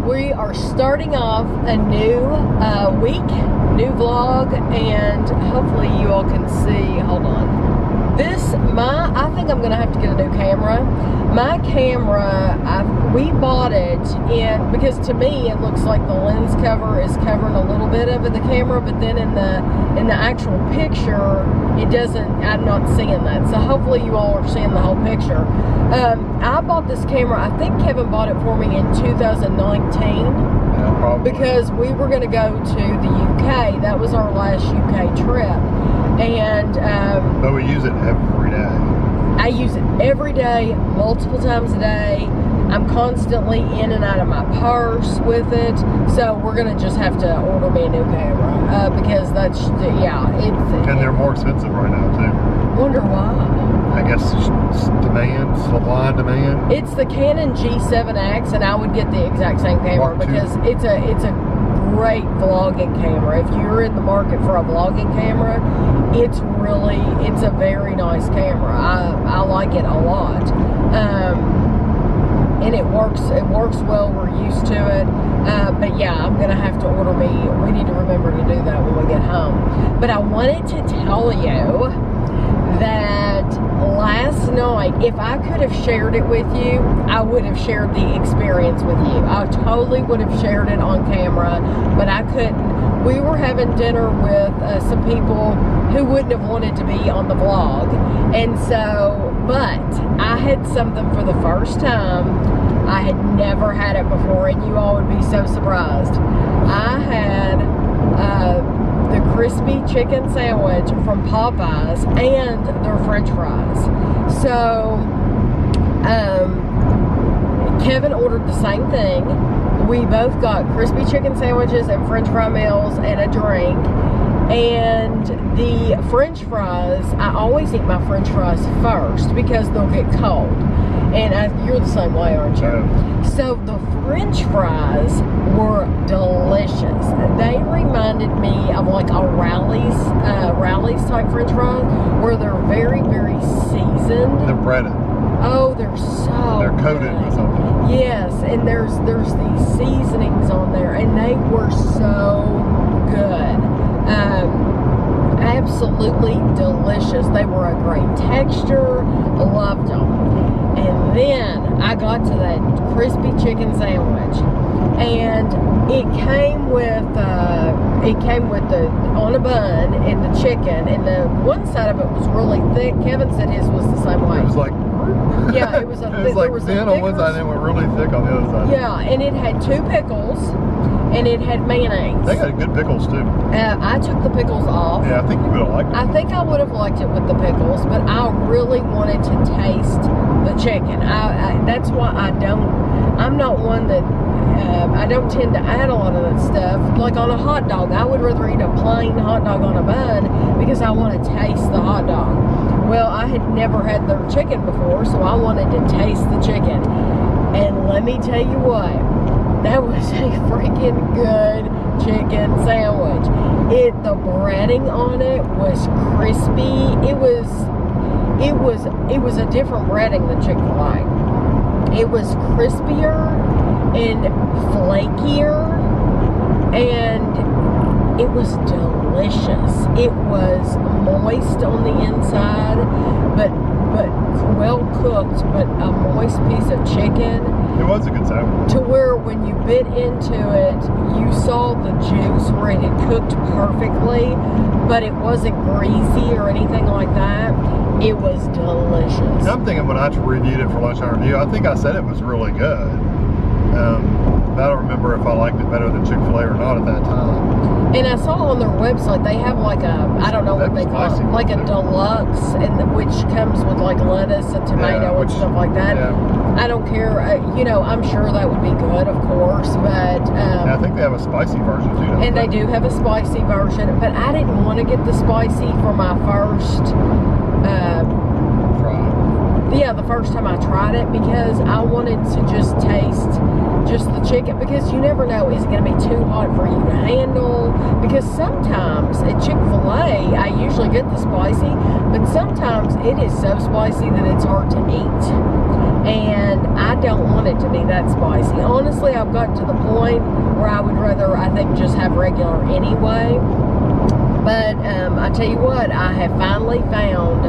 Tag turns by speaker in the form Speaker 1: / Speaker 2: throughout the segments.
Speaker 1: we are starting off a new week, new vlog, and hopefully you all can see. Hold on. I think I'm gonna have to get a new camera. My camera, we bought it because to me it looks like the lens cover is covering a little bit of the camera, but then in the actual picture, it doesn't. I'm not seeing that. So hopefully you all are seeing the whole picture. I bought this camera. I think Kevin bought it for me in 2019.
Speaker 2: Yeah, probably.
Speaker 1: Because we were going to go to the UK. That was our last UK trip. And
Speaker 2: but we use it every day.
Speaker 1: I use it every day, multiple times a day. I'm constantly in and out of my purse with it. So we're going to just have to order me a new camera. Because that's, yeah.
Speaker 2: And they're more expensive right now, too.
Speaker 1: Wonder why.
Speaker 2: I guess demand, supply and demand.
Speaker 1: It's the Canon G7X, and I would get the exact same camera because it's a great vlogging camera. If you're in the market for a vlogging camera, it's a very nice camera. I like it a lot. And it works well. We're used to it. But yeah, I'm gonna have to order we need to remember to do that when we get home. But I wanted to tell you that last night, if I could have shared it with you, I would have shared the experience with you. I totally would have shared it on camera, but I couldn't. We were having dinner with some people who wouldn't have wanted to be on the vlog. And so, but I had something for the first time. I had never had it before, and you all would be so surprised. I had the crispy chicken sandwich from Popeyes and their french fries. So Kevin ordered the same thing. We both got crispy chicken sandwiches and french fry meals and a drink. And the french fries, I always eat my french fries first because they'll get cold. And you're the same way, aren't you?
Speaker 2: Yeah.
Speaker 1: So the french fries were delicious. They reminded me of like a Rally's type french fries, where they're very, very seasoned.
Speaker 2: They're breaded.
Speaker 1: Oh, they're so
Speaker 2: They're coated with something.
Speaker 1: Yes, and there's these seasonings on there, and they were so good. Absolutely delicious. They were a great texture. Loved them. And then I got to that crispy chicken sandwich, and it came with the on a bun and the chicken, and the one side of it was really thick. Kevin said his was the same way.
Speaker 2: It was like,
Speaker 1: yeah, it was a
Speaker 2: it was like thin on one side and it went really thick on the other side.
Speaker 1: Yeah, and it had 2 pickles, and it had mayonnaise.
Speaker 2: They got good pickles too.
Speaker 1: I took the pickles off.
Speaker 2: Yeah, I think you would have liked it.
Speaker 1: I think I would have liked it with the pickles, but I really wanted to taste the chicken. That's why I'm not one that, I don't tend to add a lot of that stuff. Like on a hot dog, I would rather eat a plain hot dog on a bun because I want to taste the hot dog. Well, I had never had their chicken before, so I wanted to taste the chicken. And let me tell you what, that was a freaking good chicken sandwich. The breading on it was crispy. It was a different breading than Chick-fil-A. It was crispier and flakier, and it was delicious. It was moist on the inside, but well cooked, but a moist piece of chicken.
Speaker 2: It was a good sandwich.
Speaker 1: To where when you bit into it, you saw the juice where it had cooked perfectly, but it wasn't greasy or anything like that. It was delicious.
Speaker 2: I'm thinking when I reviewed it for Lunchtime Review, I think I said it was really good. I don't remember if I liked it better than Chick-fil-A or not at that time.
Speaker 1: And I saw on their website they have like I don't know what they call it, like a deluxe, which comes with like lettuce and tomato and stuff like that.
Speaker 2: Yeah.
Speaker 1: I don't care. I'm sure that would be good, of course, but
Speaker 2: I think they have a spicy version too.
Speaker 1: And they do have a spicy version, but I didn't want to get the spicy for my first the first time I tried it, because I wanted to just taste just the chicken, because you never know, is it going to be too hot for you to handle? Because sometimes at Chick-fil-A, I usually get the spicy, but sometimes it is so spicy that it's hard to eat. and I don't want it to be that spicy. Honestly, I've gotten to the point where I would rather, I think, just have regular anyway. But I tell you what, I have finally found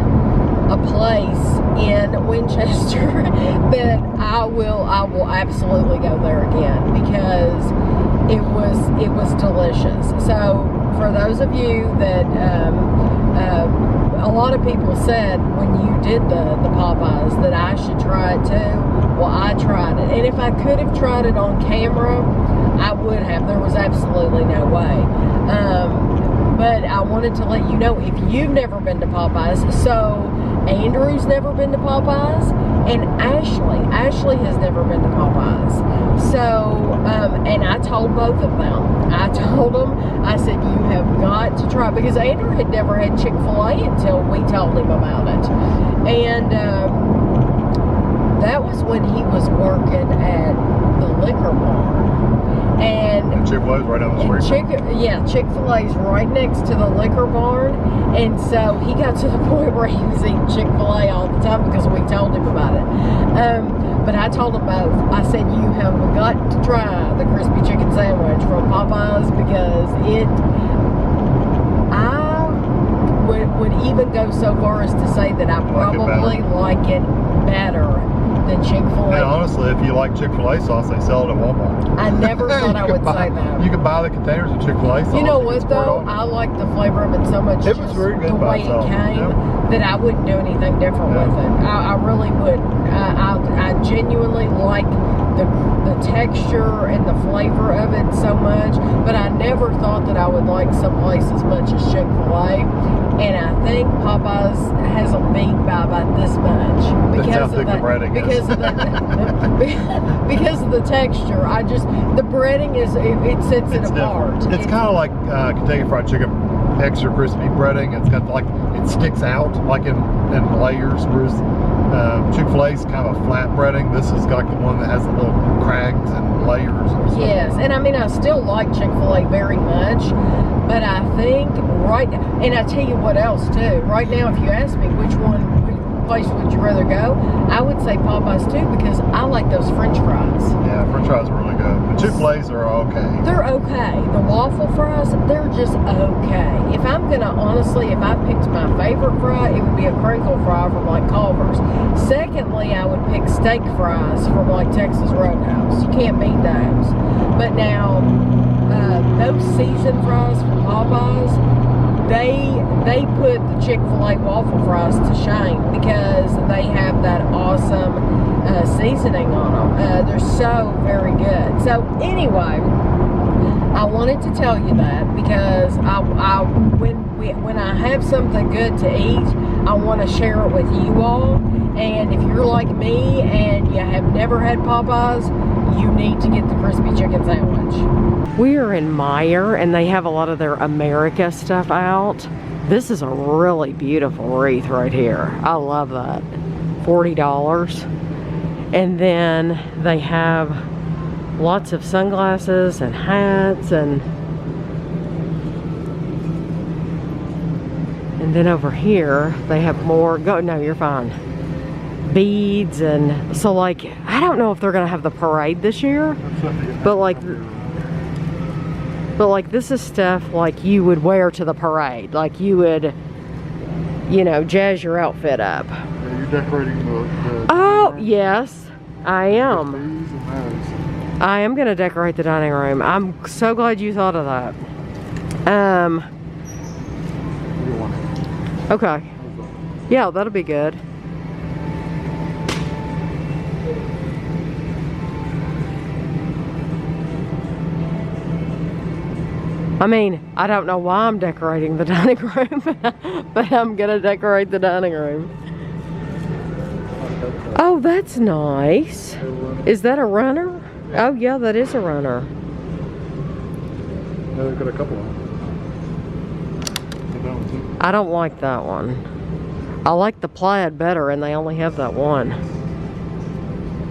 Speaker 1: a place in Winchester that I will absolutely go there again, because it was delicious. So for those of you that a lot of people said when you did the Popeyes that I should try it too. Well, I tried it, and if I could have tried it on camera, I would have. There was absolutely no way. But I wanted to let you know, if you've never been to Popeyes, so Andrew's never been to Popeyes, and Ashley has never been to Popeyes. So, and I told both of them. I told them, I said, you have got to try, because Andrew had never had Chick-fil-A until we told him about it. And that was when he was working at the liquor bar. And
Speaker 2: Chick-fil-A's right down the street.
Speaker 1: Chick-fil-A's right next to the liquor barn. And so he got to the point where he was eating Chick-fil-A all the time because we told him about it. But I told them both. I said, you have got to try the crispy chicken sandwich from Popeyes, because I would even go so far as to say that I probably like it better than Chick-fil-A.
Speaker 2: And honestly, if you like Chick-fil-A sauce, they sell it at Walmart.
Speaker 1: I never thought I would say that.
Speaker 2: You can buy the containers of Chick-fil-A sauce.
Speaker 1: You know what though? I like the flavor of it so much.
Speaker 2: It was very good
Speaker 1: the way it came, that I wouldn't do anything different with it. I really wouldn't. I genuinely like the texture and the flavor of it so much, but I never thought that I would like someplace as much as Chick-fil-A. And I think Popeyes has a beat by about this much because of the texture. The breading it sets it apart.
Speaker 2: It's kind of like Kentucky Fried Chicken extra crispy breading. It's got like, it sticks out like in layers, whereas Chick-fil-A's kind of a flat breading. This is like the one that has the little crags and layers.
Speaker 1: Yes, and I mean, I still like Chick-fil-A very much, but I think and I tell you what else too, right now if you ask me which place would you rather go, I would say Popeyes too, because I like those French fries.
Speaker 2: Yeah, French fries are really good. The Chick-fil-A's are okay.
Speaker 1: They're okay. The waffle fries, they're just okay. If I picked my favorite fry, it would be a crinkle fry from like Culver's. Secondly, I would pick steak fries from like Texas Roadhouse. You can't beat those. But now, those seasoned fries from Popeyes, they put the Chick-fil-A waffle fries to shame, because they have that awesome seasoning on them. They're so very good. So anyway, I wanted to tell you that, because when I have something good to eat, I want to share it with you all. And if you're like me and you have never had Popeyes, you need to get the crispy chicken sandwich. We are in Meijer, and they have a lot of their America stuff out. This is a really beautiful wreath right here. I love that. $40. And then they have lots of sunglasses and hats, and then over here they have more. No, you're fine. Beads, and so like I don't know if they're gonna have the parade this year, but like this is stuff like you would wear to the parade, like you would, you know, jazz your outfit up.
Speaker 2: Are you decorating the
Speaker 1: oh yes, I am. I am gonna decorate the dining room. I'm so glad you thought of that. Okay, yeah, that'll be good. I mean, I don't know why I'm decorating the dining room, but I'm gonna decorate the dining room. Oh, that's nice. Is that a runner? Oh yeah, that is a runner.
Speaker 2: Yeah, they've got a couple of them.
Speaker 1: I don't like that one. I like the plaid better, and they only have that one.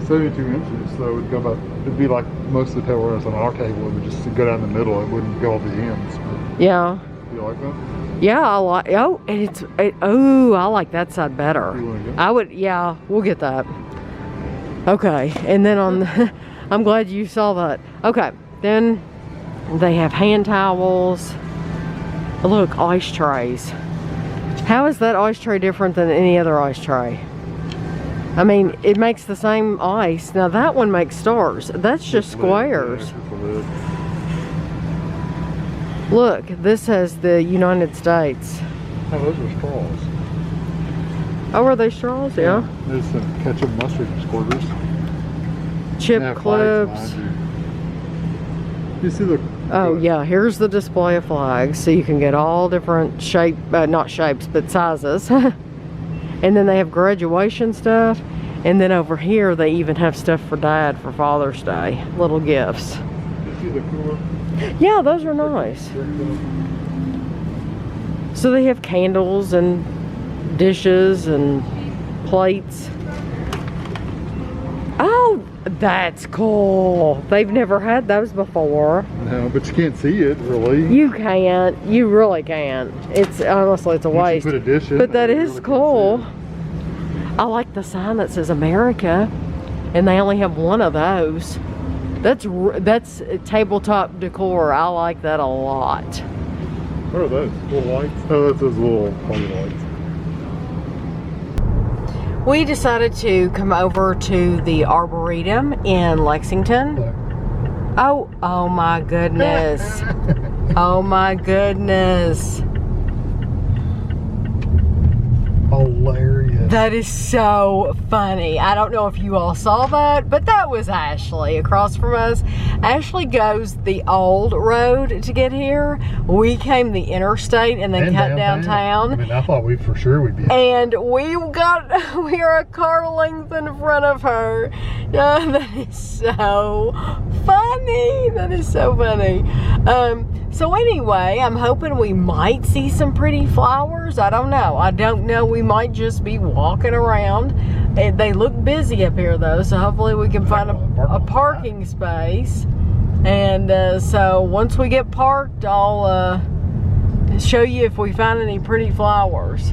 Speaker 2: 72 inches, so it'd be like most of the tables on our table. It would just go down the middle. It wouldn't go off the ends.
Speaker 1: Yeah.
Speaker 2: You like that?
Speaker 1: Yeah, I like. Oh, and I like that side better.
Speaker 2: You want to go?
Speaker 1: I would. Yeah, we'll get that. Okay, and then on the, I'm glad you saw that. Okay, then they have hand towels. Look, ice trays. How is that ice tray different than any other ice tray? I mean, it makes the same ice. Now that one makes stars. That's just squares. Look, this has the United States.
Speaker 2: Oh, those are straws.
Speaker 1: Oh, are they straws? Yeah.
Speaker 2: There's some ketchup mustard squirters.
Speaker 1: Chip clips.
Speaker 2: You see the...
Speaker 1: Oh yeah, here's the display of flags, so you can get all different shape, not shapes, but sizes. And then they have graduation stuff, and then over here they even have stuff for Dad for Father's Day, little gifts.
Speaker 2: You see the cooler?
Speaker 1: Yeah, those are nice. So they have candles and dishes and plates. Oh, that's cool. They've never had those before.
Speaker 2: No, but you can't see it really.
Speaker 1: You can't. You really can't. It's honestly, it's a waste.
Speaker 2: Put a dish in
Speaker 1: but that
Speaker 2: there,
Speaker 1: is
Speaker 2: really
Speaker 1: cool. I like the sign that says America, and they only have one of those. That's tabletop decor. I like that a lot.
Speaker 2: What are those? Little lights? Oh, that's those little party lights.
Speaker 1: We decided to come over to the Arboretum in Lexington. Oh my goodness. Oh my goodness.
Speaker 2: Hilarious.
Speaker 1: That is so funny. I don't know if you all saw that, but that was Ashley across from us. Ashley goes the old road to get here. We came the interstate and then cut downtown.
Speaker 2: I mean, I thought for sure we'd be.
Speaker 1: And we are a car length in front of her. That is so funny. That is so funny. So anyway, I'm hoping we might see some pretty flowers. I don't know. We might just be walking around. And they look busy up here though, so hopefully we can find a parking space. And so once we get parked, I'll show you if we find any pretty flowers.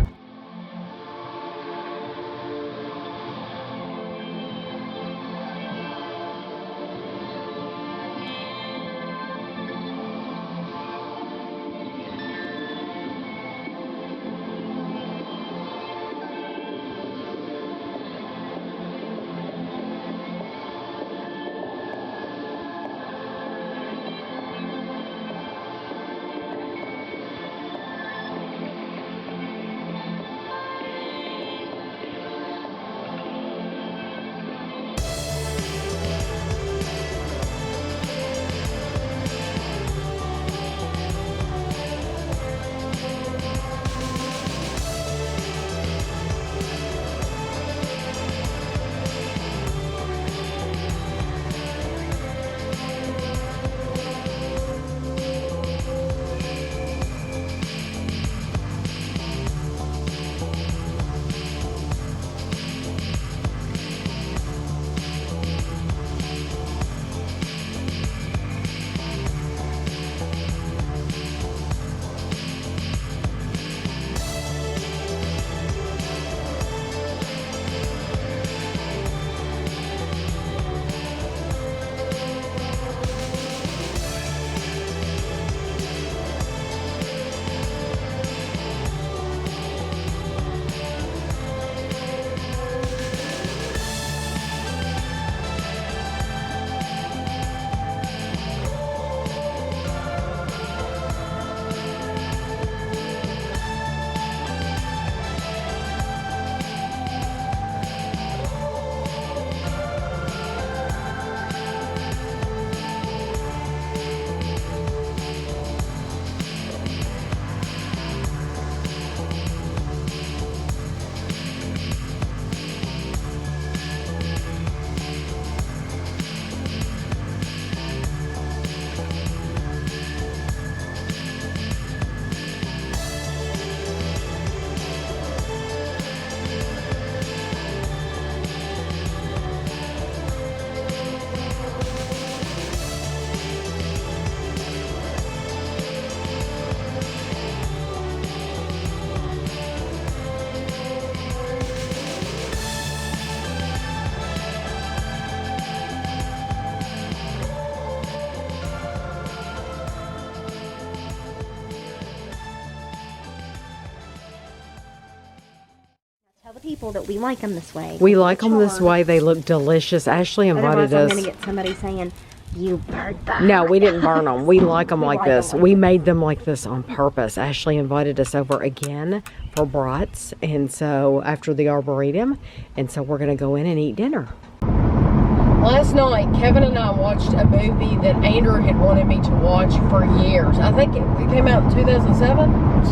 Speaker 3: people that we like them this way.
Speaker 1: We like them this way. They look delicious. Ashley invited
Speaker 3: Otherwise,
Speaker 1: us.
Speaker 3: I'm going to get somebody saying, you burned them.
Speaker 1: No, we didn't burn them. We like them like
Speaker 3: like
Speaker 1: this.
Speaker 3: them like
Speaker 1: We made them like this on purpose. Ashley invited us over again for brats, and so after the Arboretum, and so we're going to go in and eat dinner. Last night, Kevin and I watched a movie that Andrew had wanted me to watch for years. I think it came out in 2007?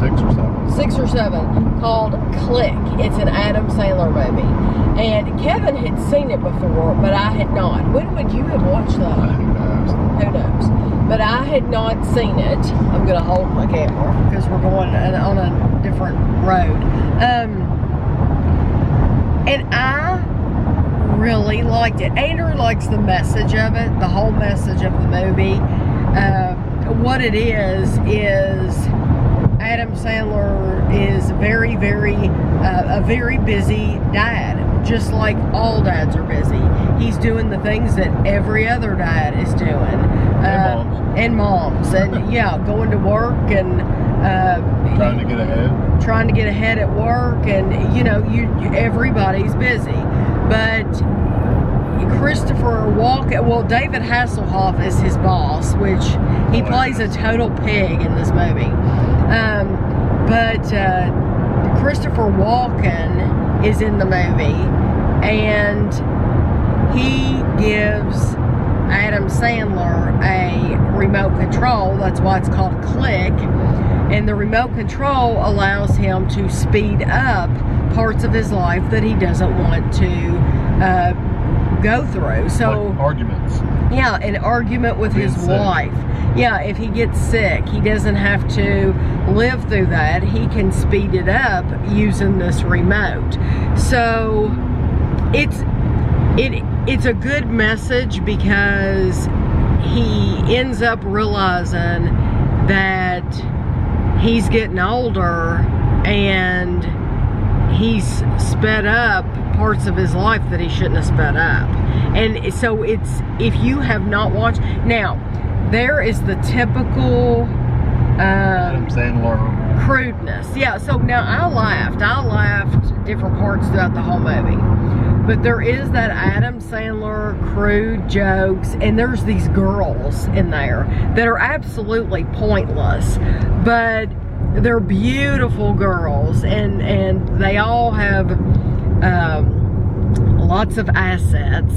Speaker 1: 6 or 7, called Click. It's an Adam Sandler movie. And Kevin had seen it before, but I had not. When would you have watched that? Who knows? But I had not seen it. I'm going to hold my camera because we're going on a different road. And I really liked it. Andrew likes the message of it, the whole message of the movie. What it is Adam Sandler is very, a very busy dad, just like all dads are busy. He's doing the things that every other dad is doing. And moms. And yeah, going to work and
Speaker 2: trying to get ahead.
Speaker 1: Trying to get ahead at work, and you know, everybody's busy. But Christopher Walken, well, David Hasselhoff is his boss, which he plays a total pig in this movie. But Christopher Walken is in the movie, and he gives Adam Sandler a remote control. That's why it's called Click. And the remote control allows him to speed up parts of his life that he doesn't want to go through. So
Speaker 2: like arguments.
Speaker 1: Yeah, an argument with his wife. Yeah, if he gets sick, he doesn't have to live through that. He can speed it up using this remote. So it's a good message because he ends up realizing that he's getting older and he's sped up parts of his life that he shouldn't have sped up. And so it's, if you have not watched, now there is the typical
Speaker 2: Adam Sandler
Speaker 1: crudeness. Yeah, so now I laughed different parts throughout the whole movie. But there is that Adam Sandler crude jokes, and there's these girls in there that are absolutely pointless, but they're beautiful girls, and they all have lots of assets,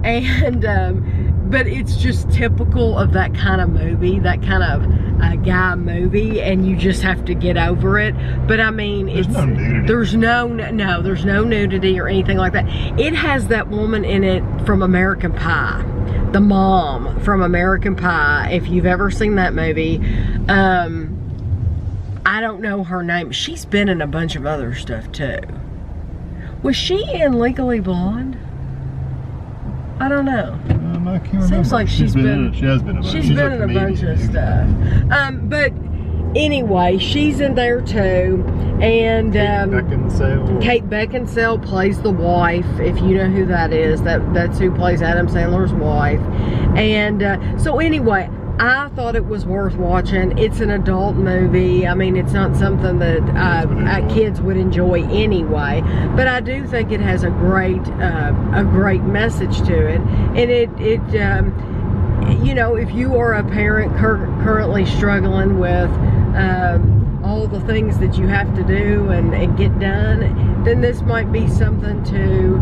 Speaker 1: and but it's just typical of that kind of movie, that kind of guy movie, and you just have to get over it. But I mean, there's no nudity or anything like that. It has that woman in it from American Pie, the mom from American Pie. If you've ever seen that movie, I don't know her name. She's been in a bunch of other stuff too. Was she in Legally Blonde? I don't know.
Speaker 2: I can't remember.
Speaker 1: Seems like she has been in a bunch of stuff. But anyway, she's in there too. And Kate Beckinsale plays the wife, if you know who that is. That's who plays Adam Sandler's wife. And so anyway, I thought it was worth watching. It's an adult movie. I mean, it's not something that kids would enjoy anyway. But I do think it has a great message to it. And it you know, if you are a parent currently struggling with all the things that you have to do and get done, then this might be something to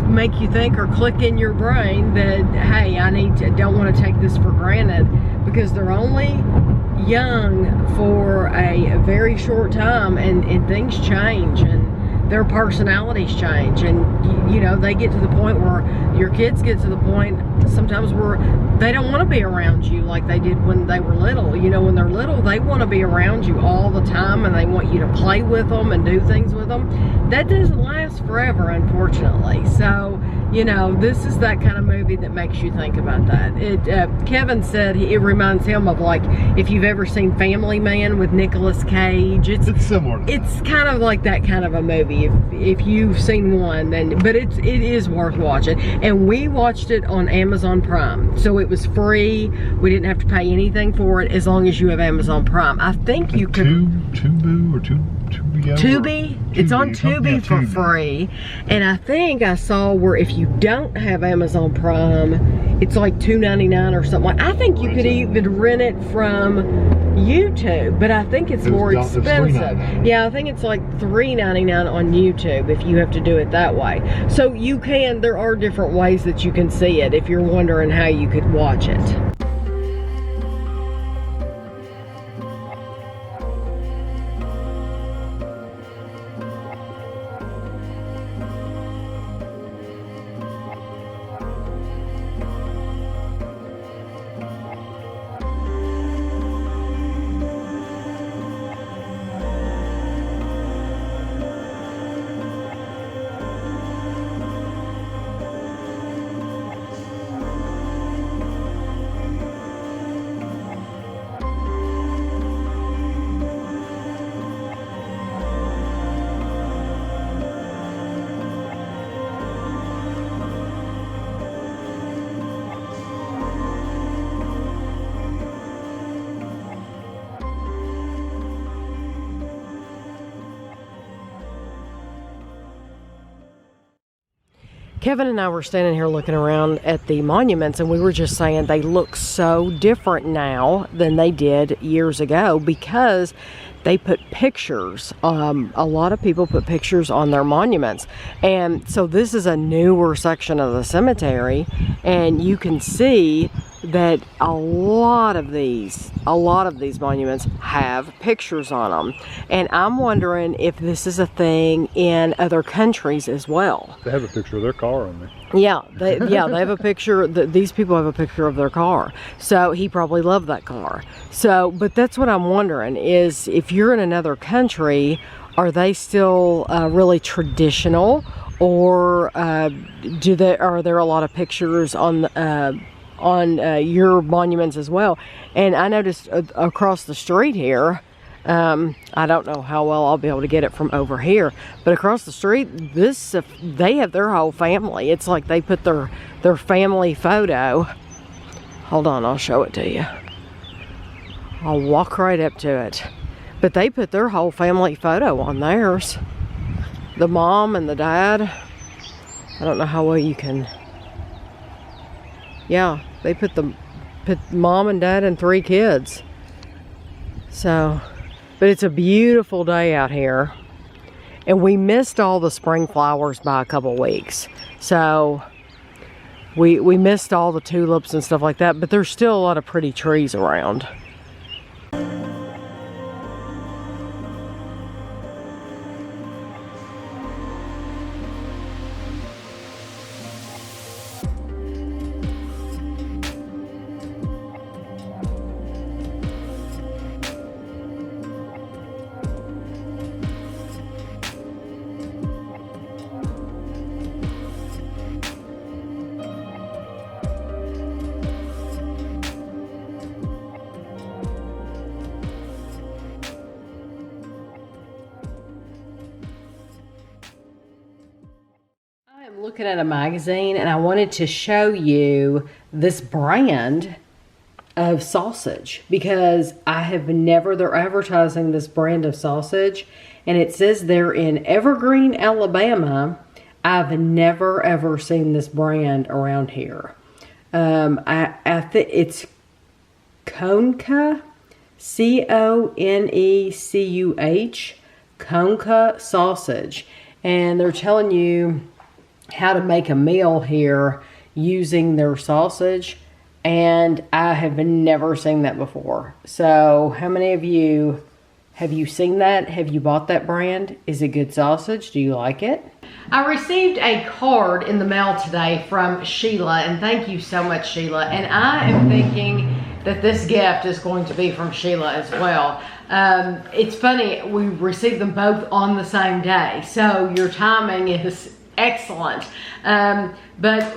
Speaker 1: make you think or click in your brain that, hey, don't want to take this for granted, because they're only young for a very short time, and things change, and their personalities change, and you know, they get to the point where your kids get to the point sometimes where they don't want to be around you like they did when they were little. You know, when they're little, they want to be around you all the time, and they want you to play with them and do things with them. That doesn't last forever, unfortunately. So, you know, this is that kind of movie that makes you think about that. Kevin said it reminds him of, like, if you've ever seen Family Man with Nicolas Cage. It's similar to that. It's kind of like that kind of a movie. If you've seen one, then, but it is worth watching. And we watched it on Amazon Prime, so it was free. We didn't have to pay anything for it as long as you have Amazon Prime. I think you could
Speaker 2: Tubu or Tubu.
Speaker 1: Tubi? It's on Tubi for free. And I think I saw where if you don't have Amazon Prime, it's like $2.99 or something. I think you could even rent it from YouTube, but I think it's more expensive. Yeah, I think it's like $3.99 on YouTube if you have to do it that way. So you can, there are different ways that you can see it if you're wondering how you could watch it. Kevin and I were standing here looking around at the monuments, and we were just saying they look so different now than they did years ago because they put pictures. A lot of people put pictures on their monuments. And so this is a newer section of the cemetery, and you can see that a lot of these monuments have pictures on them. And I'm wondering if this is a thing in other countries as well.
Speaker 2: They have a picture of their car on there.
Speaker 1: Yeah, they have a picture. These people have a picture of their car. So he probably loved that car. So, but that's what I'm wondering is if you're in another country, are they still really traditional, or are there a lot of pictures on your monuments as well? And I noticed across the street here, I don't know how well I'll be able to get it from over here, but across the street, they have their whole family. It's like they put their family photo. Hold on, I'll show it to you. I'll walk right up to it. But they put their whole family photo on theirs. The mom and the dad. I don't know how well you can. Yeah, they put mom and dad and 3 kids. So, but it's a beautiful day out here. And we missed all the spring flowers by a couple weeks. So, we missed all the tulips and stuff like that, but there's still a lot of pretty trees around. Looking at a magazine, and I wanted to show you this brand of sausage because they're advertising this brand of sausage, and it says they're in Evergreen, Alabama. I've never ever seen this brand around here. I think it's Concuh, Conekuh, Concuh sausage, and they're telling you how to make a meal here using their sausage, and I have never seen that before. So how many of you have you seen that? Have you bought that brand? Is it good sausage? Do you like it? I received a card in the mail today from Sheila, and thank you so much, Sheila. And I am thinking that this gift is going to be from Sheila as well. It's funny, we received them both on the same day, so your timing is excellent. But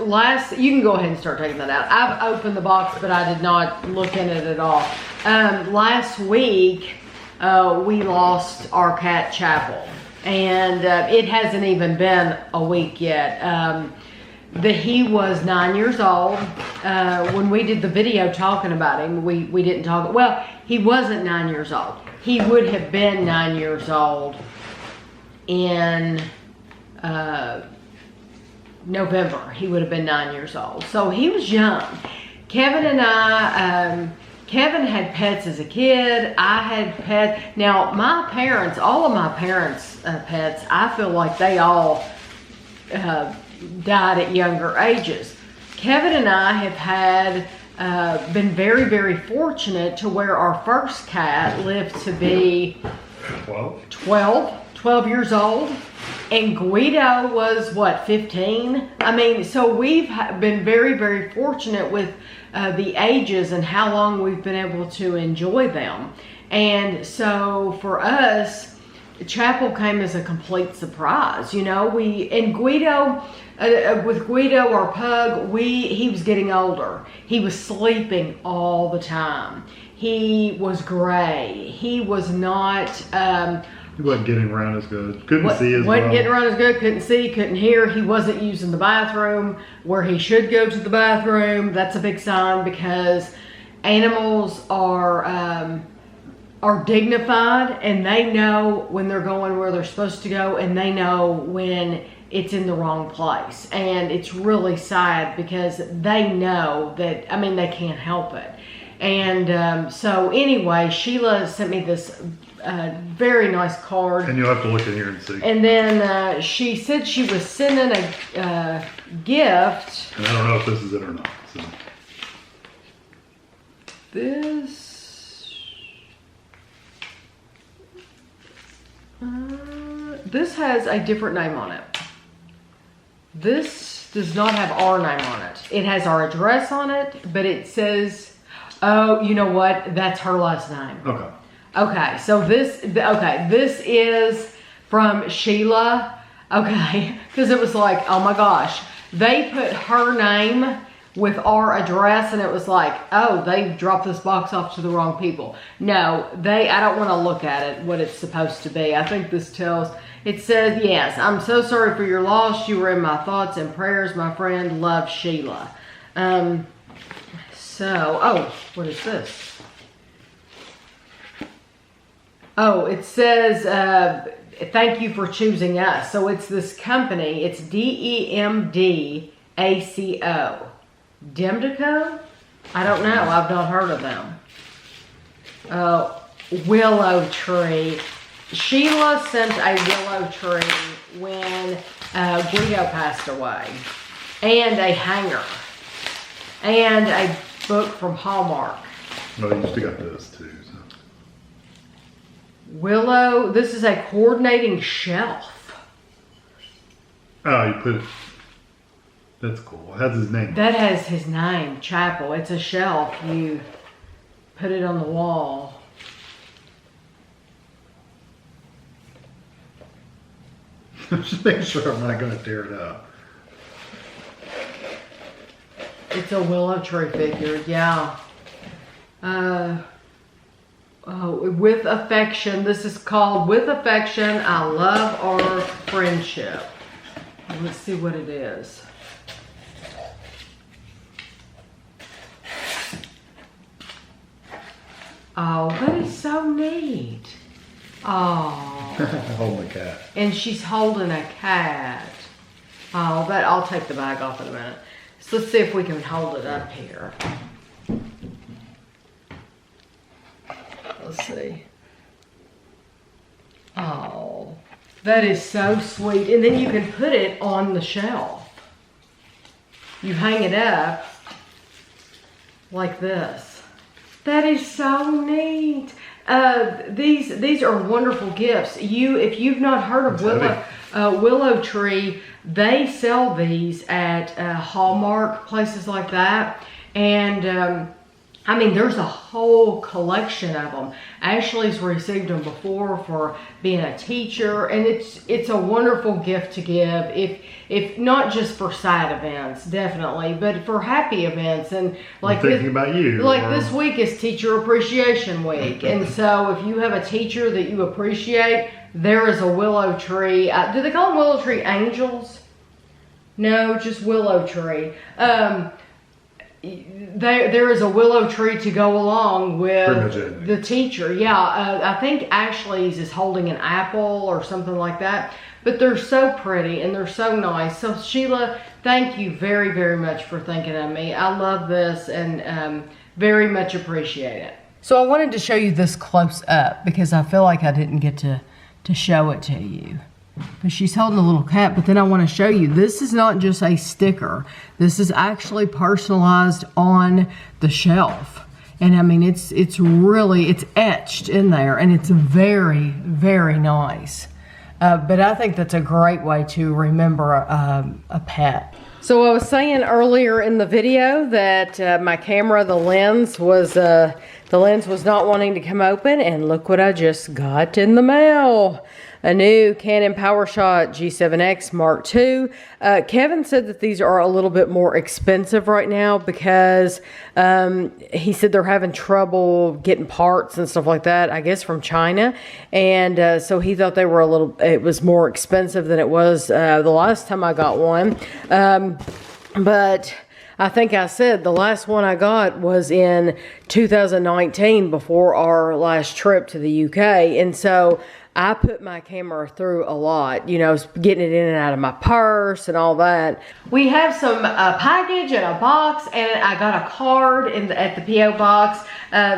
Speaker 1: you can go ahead and start taking that out. I've opened the box, but I did not look in it at all. Last week, we lost our cat Chapel, and it hasn't even been a week yet. He was 9 years old. When we did the video talking about him, we didn't talk, well, he wasn't 9 years old. He would have been 9 years old in November. He would have been 9 years old. So he was young. Kevin and I, Kevin had pets as a kid. I had pets. Now, my parents, all of my parents' pets, I feel like they all died at younger ages. Kevin and I have had, been very, very fortunate to where our first cat lived to be 12 years old. And Guido was, what, 15? I mean, so we've been very, very fortunate with the ages and how long we've been able to enjoy them. And so for us, Chapel came as a complete surprise. You know, and Guido, with Guido, our pug, he was getting older. He was sleeping all the time. He was gray. He was not...
Speaker 2: he wasn't getting around as good. Couldn't see as well.
Speaker 1: Wasn't getting around as good. Couldn't see, couldn't hear. He wasn't using the bathroom where he should go to the bathroom. That's a big sign, because animals are dignified, and they know when they're going where they're supposed to go, and they know when it's in the wrong place. And it's really sad because they know that, I mean, they can't help it. And so anyway, Sheila sent me this very nice card.
Speaker 2: And you'll have to look in here and see.
Speaker 1: And then she said she was sending a gift.
Speaker 2: And I don't know if this is it or not. So.
Speaker 1: This has a different name on it. This does not have our name on it. It has our address on it, but it says, oh, you know what? That's her last name.
Speaker 2: Okay.
Speaker 1: Okay, so this is from Sheila. Okay, because it was like, oh my gosh. They put her name with our address, and it was like, oh, they dropped this box off to the wrong people. No, I don't want to look at it, what it's supposed to be. I think this it says, yes, I'm so sorry for your loss. You were in my thoughts and prayers, my friend. Love, Sheila. Oh, what is this? Oh, it says, thank you for choosing us. So it's this company. It's DEMDACO. Demdico? I don't know. I've not heard of them. Willow tree. Sheila sent a willow tree when Guido passed away. And a hanger. And a book from Hallmark.
Speaker 2: No, you still got this too. So.
Speaker 1: Willow. This is a coordinating shelf.
Speaker 2: Oh, you put it. That's cool. It has his name.
Speaker 1: That has his name, Chapel. It's a shelf. You put it on the wall.
Speaker 2: Just making sure I'm not going to tear it up.
Speaker 1: It's a willow tree figure, yeah. With affection. This is called With Affection. I love our friendship. Let's see what it is. Oh, that is so neat. Oh.
Speaker 2: Holding a cat.
Speaker 1: And she's holding a cat. Oh, I'll take the bag off in a minute. So let's see if we can hold it up here. Let's see. Oh, that is so sweet. And then you can put it on the shelf. You hang it up like this. That is so neat. These are wonderful gifts. If you've not heard of Willow Tree, they sell these at Hallmark, places like that. And I mean, there's a whole collection of them. Ashley's received them before for being a teacher, and it's a wonderful gift to give. If not just for side events, definitely, but for happy events. And like
Speaker 2: I'm thinking about you.
Speaker 1: Like this week is Teacher Appreciation Week, and so if you have a teacher that you appreciate, there is a willow tree. Do they call them willow tree angels? No, just willow tree. there is a willow tree to go along with
Speaker 2: Pretty much
Speaker 1: the teacher. Yeah, I think Ashley's is holding an apple or something like that. But they're so pretty and they're so nice. So Sheila, thank you very, very much for thinking of me. I love this and very much appreciate it. So I wanted to show you this close up because I feel like I didn't get to show it to you. But she's holding a little cat, but then I want to show you, this is not just a sticker. This is actually personalized on the shelf. And I mean, it's etched in there and it's very, very nice. But I think that's a great way to remember a pet. So I was saying earlier in the video that my camera, the lens was not wanting to come open, and look what I just got in the mail. A new Canon PowerShot G7X Mark II. Kevin said that these are a little bit more expensive right now because he said they're having trouble getting parts and stuff like that, I guess from China. And so he thought they were it was more expensive than it was the last time I got one. But I think I said the last one I got was in 2019 before our last trip to the UK. And so I put my camera through a lot, you know, getting it in and out of my purse and all that. We have some package and a box, and I got a card at the P.O. box.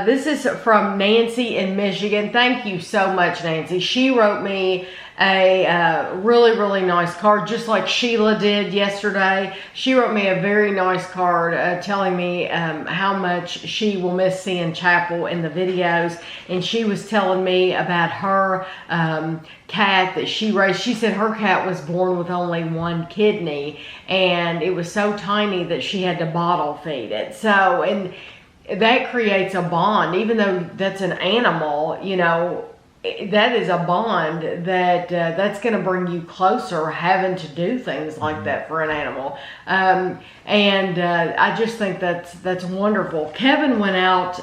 Speaker 1: This is from Nancy in Michigan. Thank you so much, Nancy. She wrote me a really, really nice card, just like Sheila did yesterday. She wrote me a very nice card telling me how much she will miss seeing Chapel in the videos. And she was telling me about her cat that she raised. She said her cat was born with only one kidney, and it was so tiny that she had to bottle feed it. So, and that creates a bond, even though that's an animal, you know. That is a bond that's going to bring you closer, having to do things like that for an animal. I just think that's wonderful. Kevin went out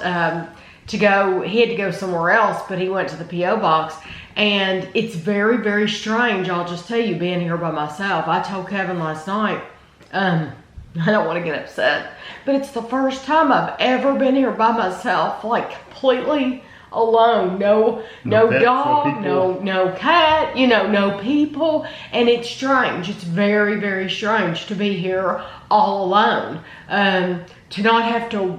Speaker 1: he had to go somewhere else, but he went to the P.O. box, and it's very, very strange. I'll just tell you, being here by myself. I told Kevin last night, I don't want to get upset, but it's the first time I've ever been here by myself, like completely alone. No dog, no cat, you know, no people. And it's strange. It's very, very strange to be here all alone. To not have to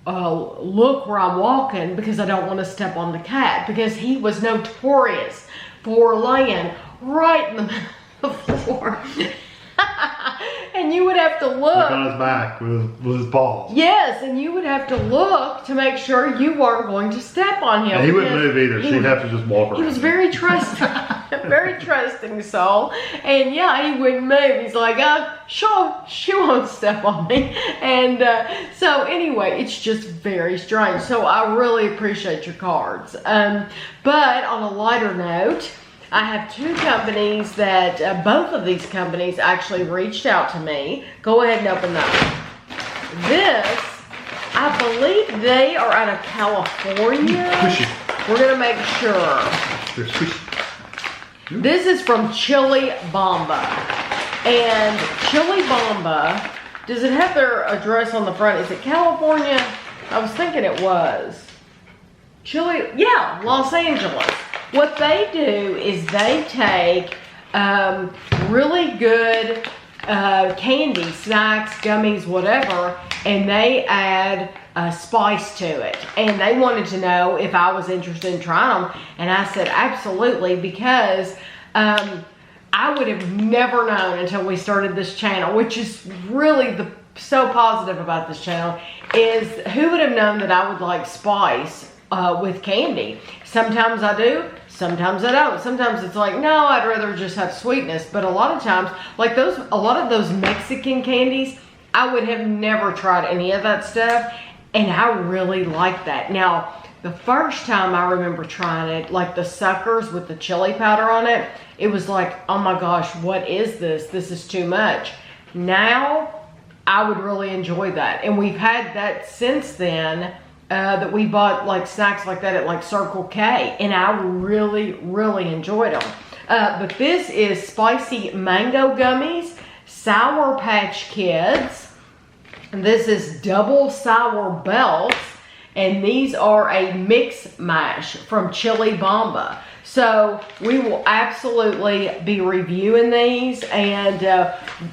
Speaker 1: look where I'm walking because I don't want to step on the cat, because he was notorious for laying right in the middle of the floor. And you would have to look.
Speaker 2: Like on his back with his paws.
Speaker 1: Yes, and you would have to look to make sure you weren't going to step on him.
Speaker 2: And he wouldn't move either. She'd have to just walk around.
Speaker 1: He was very trusting, very trusting soul. And yeah, he wouldn't move. He's like, sure, she won't step on me. And so anyway, it's just very strange. So I really appreciate your cards. But on a lighter note, I have two companies that, both of these companies actually reached out to me. Go ahead and open that. This, I believe they are out of California. We're going to make sure. This is from Chili Bomba. And Chili Bomba, does it have their address on the front? Is it California? I was thinking it was. Los Angeles. What they do is they take really good candy, snacks, gummies, whatever, and they add spice to it. And they wanted to know if I was interested in trying them. And I said, absolutely, because I would have never known until we started this channel, which is really so positive about this channel, is who would have known that I would like spice with candy. Sometimes I do, sometimes I don't. Sometimes it's like, no, I'd rather just have sweetness. But a lot of times, like a lot of those Mexican candies, I would have never tried any of that stuff, and I really like that. Now, the first time I remember trying it, like the suckers with the chili powder on it, it was like, oh my gosh, what is this? This is too much. Now, I would really enjoy that. And we've had that since then, that we bought like snacks like that at like Circle K, and I really, really enjoyed them. But this is spicy mango gummies, Sour Patch Kids, This is double sour belts, and these are a mix mash from Chili Bomba. So we will absolutely be reviewing these and,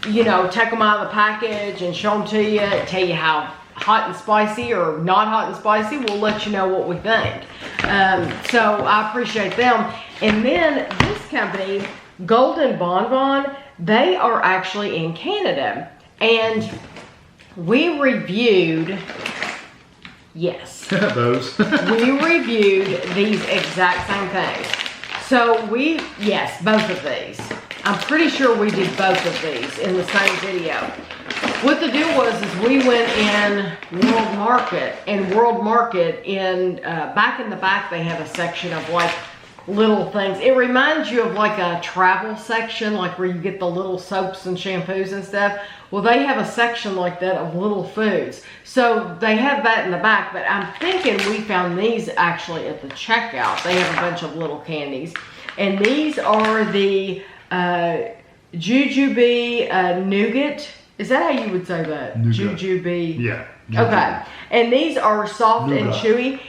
Speaker 1: you know, take them out of the package and show them to you, tell you how hot and spicy or not hot and spicy. We'll let you know what we think. So I appreciate them. And then this company, Golden Bonbon, they are actually in Canada. And we reviewed, yes.
Speaker 2: Those.
Speaker 1: We reviewed these exact same things. So yes, both of these. I'm pretty sure we did both of these in the same video. What the deal was is we went in World Market, and World Market in, back in the back they have a section of like little things. It reminds you of like a travel section, like where you get the little soaps and shampoos and stuff. Well, they have a section like that of little foods. So they have that in the back, but I'm thinking we found these actually at the checkout. They have a bunch of little candies. And these are the Jujube nougat. Is that how you would say that?
Speaker 2: Nougat.
Speaker 1: Jujube.
Speaker 2: Yeah.
Speaker 1: Okay. And these are soft
Speaker 2: Nougat.
Speaker 1: and chewy.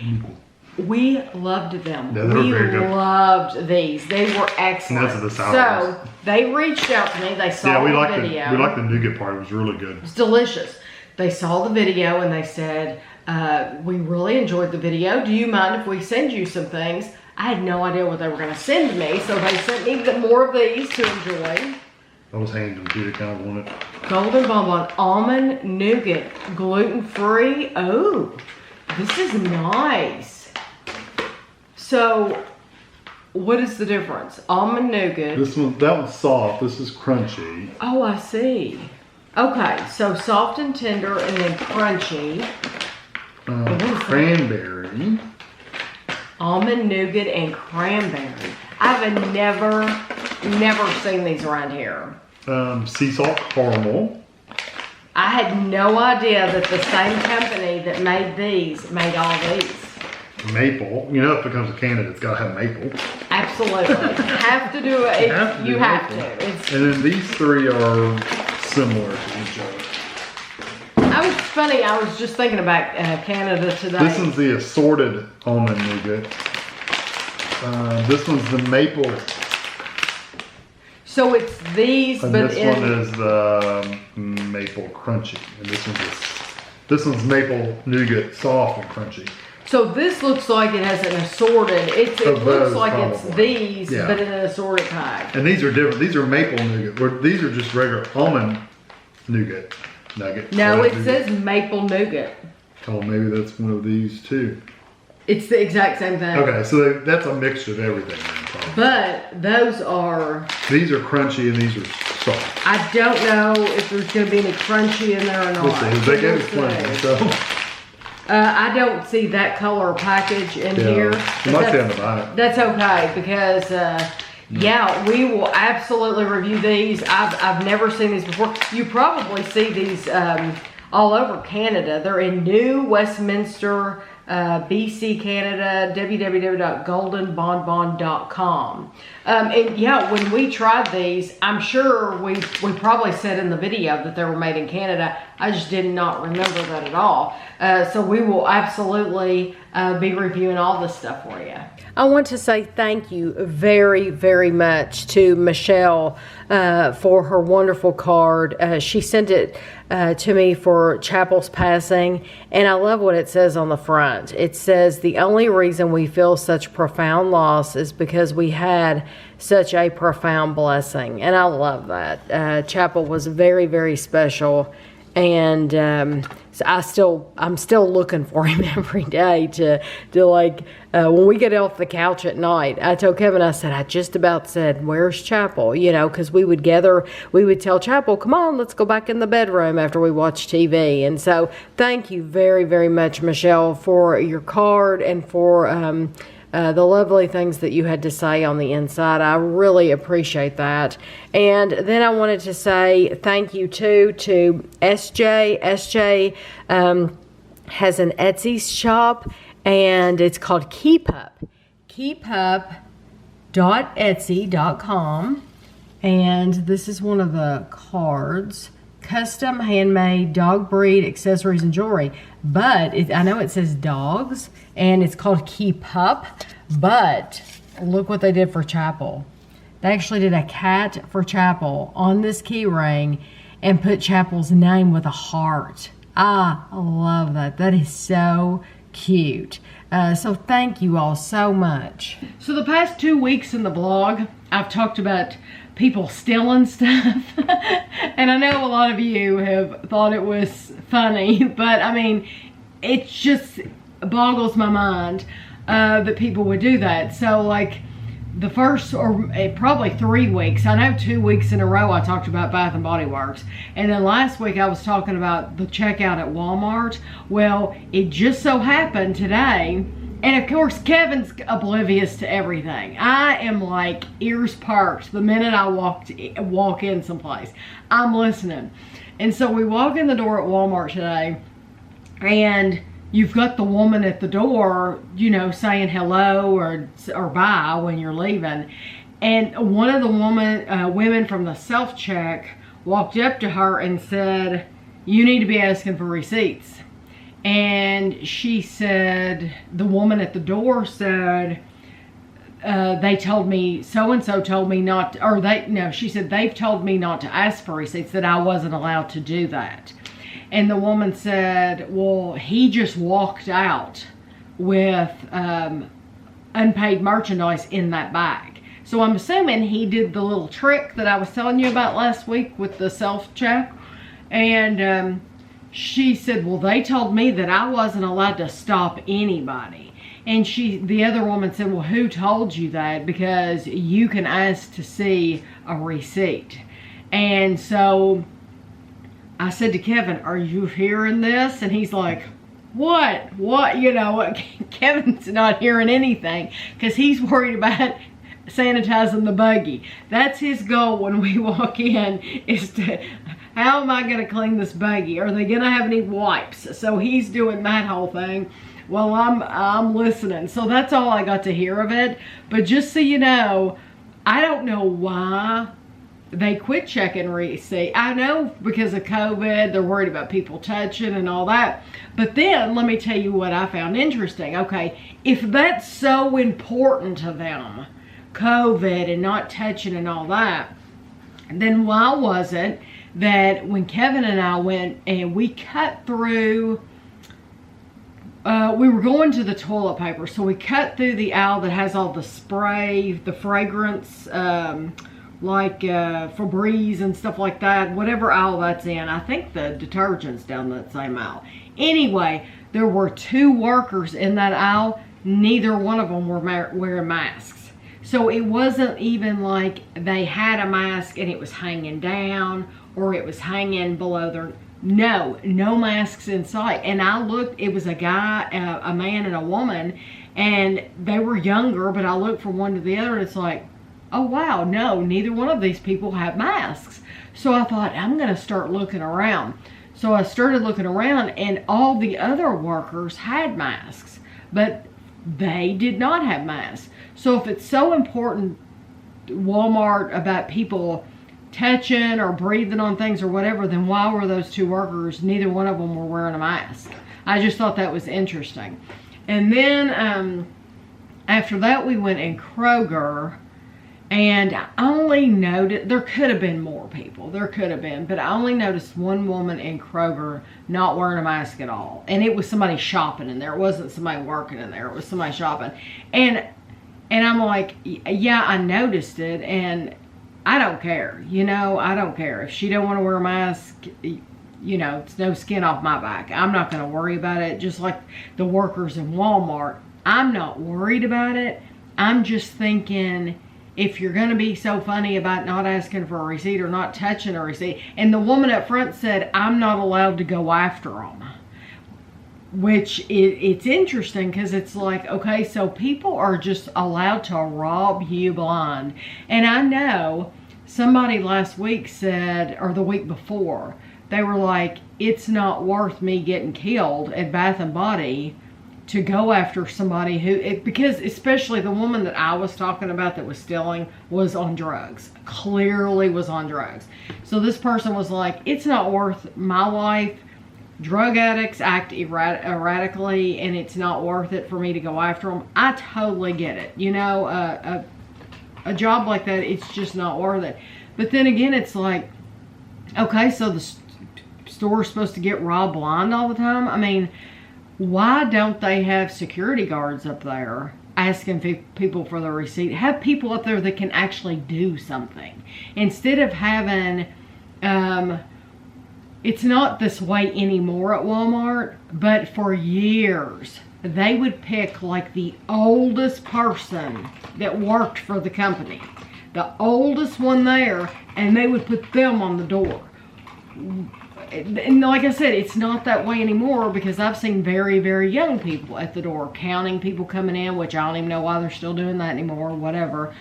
Speaker 1: We loved them.
Speaker 2: Yeah, they were very good.
Speaker 1: Loved these. They were excellent.
Speaker 2: And that's the sour
Speaker 1: So they reached out to me. They saw the video.
Speaker 2: We liked the nougat part. It was really good.
Speaker 1: It's delicious. They saw the video and they said, we really enjoyed the video. Do you mind if we send you some things? I had no idea what they were going to send me, so they sent me more of these to enjoy.
Speaker 2: I was handing them to you, kind of wanted.
Speaker 1: Golden Bonbon almond nougat, gluten-free. Oh, this is nice. So, what is the difference? Almond nougat.
Speaker 2: That one's soft. This is crunchy.
Speaker 1: Oh, I see. Okay, so soft and tender, and then crunchy.
Speaker 2: Cranberry.
Speaker 1: Almond nougat and cranberry. I've never seen these around here.
Speaker 2: Sea salt caramel.
Speaker 1: I had no idea that the same company that made these made all these.
Speaker 2: Maple. You know, if it comes to Canada, it's got to have maple.
Speaker 1: Absolutely. Have to do it. You have to.
Speaker 2: And then these three are similar to each other.
Speaker 1: It's funny, I was just thinking about Canada today.
Speaker 2: This one's the assorted almond nougat. This one's the maple.
Speaker 1: So it's these,
Speaker 2: and
Speaker 1: but
Speaker 2: this one is the maple crunchy. And this one's maple nougat, soft and crunchy.
Speaker 1: So this looks like it has an assorted. It looks like it's these, but in an assorted pack.
Speaker 2: And these are different. These are maple nougat. These are just regular almond nougat. Nugget.
Speaker 1: No, it says maple nougat.
Speaker 2: Oh, maybe that's one of these too.
Speaker 1: It's the exact same thing.
Speaker 2: Okay, so that's a mixture of everything then,
Speaker 1: but those are...
Speaker 2: These are crunchy and these are soft.
Speaker 1: I don't know if there's going to be any crunchy in there or not.
Speaker 2: We'll see. They gave us plenty, so...
Speaker 1: I don't see that color package in here.
Speaker 2: You might see on the bottom.
Speaker 1: That's okay, because... yeah, we will absolutely review these. I've never seen these before. You probably see these all over Canada. They're in New Westminster, BC, Canada, www.goldenbonbon.com. And yeah, when we tried these, I'm sure we probably said in the video that they were made in Canada. I just did not remember that at all. So we will absolutely be reviewing all this stuff for you. I want to say thank you very, very much to Michelle for her wonderful card. She sent it to me for Chapel's passing, and I love what it says on the front. It says, "The only reason we feel such profound loss is because we had such a profound blessing." And I love that. Chapel was very, very special. And so I'm still looking for him every day to like, when we get off the couch at night, I told Kevin, I said, I just about said, where's Chapel? You know, because we would tell Chapel, come on, let's go back in the bedroom after we watch TV. And so thank you very, very much, Michelle, for your card and for the lovely things that you had to say on the inside. I really appreciate that. And then I wanted to say thank you too to SJ. SJ has an Etsy shop, and it's called Keep Up. keepup.etsy.com. And this is one of the cards. custom handmade dog breed accessories and jewelry. But I know it says dogs and it's called Keep Up, but look what they did for Chapel. They actually did a cat for Chapel on this key ring and put Chapel's name with a heart. I love that. That is so cute. So thank you all so much. So the past 2 weeks in the vlog, I've talked about people stealing stuff. And I know a lot of you have thought it was funny, but I mean, it just boggles my mind that people would do that. So like the first, or probably 3 weeks, I know 2 weeks in a row I talked about Bath and Body Works, and then last week I was talking about the checkout at Walmart. Well, it just so happened today, and of course Kevin's oblivious to everything. I am like ears perked the minute I walk in someplace. I'm listening. And so we walk in the door at Walmart today, and you've got the woman at the door, you know, saying hello or bye when you're leaving. And one of the women from the self-check walked up to her and said, "You need to be asking for receipts." And she said, the woman at the door said, they told me, so-and-so told me not, she said, they've told me not to ask for receipts, that I wasn't allowed to do that. And the woman said, well, he just walked out with unpaid merchandise in that bag. So I'm assuming he did the little trick that I was telling you about last week with the self-check. And she said, well, they told me that I wasn't allowed to stop anybody. And the other woman said, well, who told you that? Because you can ask to see a receipt. And so I said to Kevin, are you hearing this? And he's like, what? You know, Kevin's not hearing anything because he's worried about sanitizing the buggy. That's his goal when we walk in, is to, how am I going to clean this buggy? Are they going to have any wipes? So he's doing that whole thing while I'm listening. So that's all I got to hear of it. But just so you know, I don't know why they quit checking receipt. I know because of COVID, they're worried about people touching and all that. But then let me tell you what I found interesting. Okay, if that's so important to them, COVID and not touching and all that, then why was it that when Kevin and I went and we cut through, we were going to the toilet paper, so we cut through the aisle that has all the spray, the fragrance, like Febreze and stuff like that, whatever aisle that's in. I think the detergent's down that same aisle. Anyway, there were 2 workers in that aisle. Neither one of them were wearing masks. So it wasn't even like they had a mask and it was hanging down or it was hanging below their, no masks in sight. And I looked, it was a guy, a man and a woman, and they were younger, but I looked from one to the other and it's like, oh wow, no, neither one of these people have masks. So I thought, I'm gonna start looking around. So I started looking around and all the other workers had masks, but they did not have masks. So if it's so important, Walmart, about people touching or breathing on things or whatever, then why were those 2 workers, neither one of them were wearing a mask? I just thought that was interesting. And then after that we went in Kroger, and I only noticed, there could have been more people, there could have been, but I only noticed one woman in Kroger not wearing a mask at all. And it was somebody shopping in there. It wasn't somebody working in there. It was somebody shopping. And I'm like, yeah, I noticed it, and I don't care. You know, I don't care. If she don't want to wear a mask, you know, it's no skin off my back. I'm not going to worry about it. Just like the workers in Walmart, I'm not worried about it. I'm just thinking, if you're going to be so funny about not asking for a receipt or not touching a receipt. And the woman up front said, I'm not allowed to go after them. Which it's interesting because it's like, okay, so people are just allowed to rob you blind. And I know somebody last week said, or the week before, they were like, it's not worth me getting killed at Bath and Body to go after somebody because especially the woman that I was talking about that was stealing was on drugs, clearly was on drugs. So this person was like, it's not worth my life. Drug addicts act erratically, and it's not worth it for me to go after them. I totally get it. You know, a job like that, it's just not worth it. But then again, it's like, okay, so the store's supposed to get robbed blind all the time? I mean, why don't they have security guards up there asking people for their receipt? Have people up there that can actually do something. Instead of having... it's not this way anymore at Walmart, but for years, they would pick like the oldest person that worked for the company, the oldest one there, and they would put them on the door. And like I said, it's not that way anymore because I've seen very, very young people at the door counting people coming in, which I don't even know why they're still doing that anymore, whatever.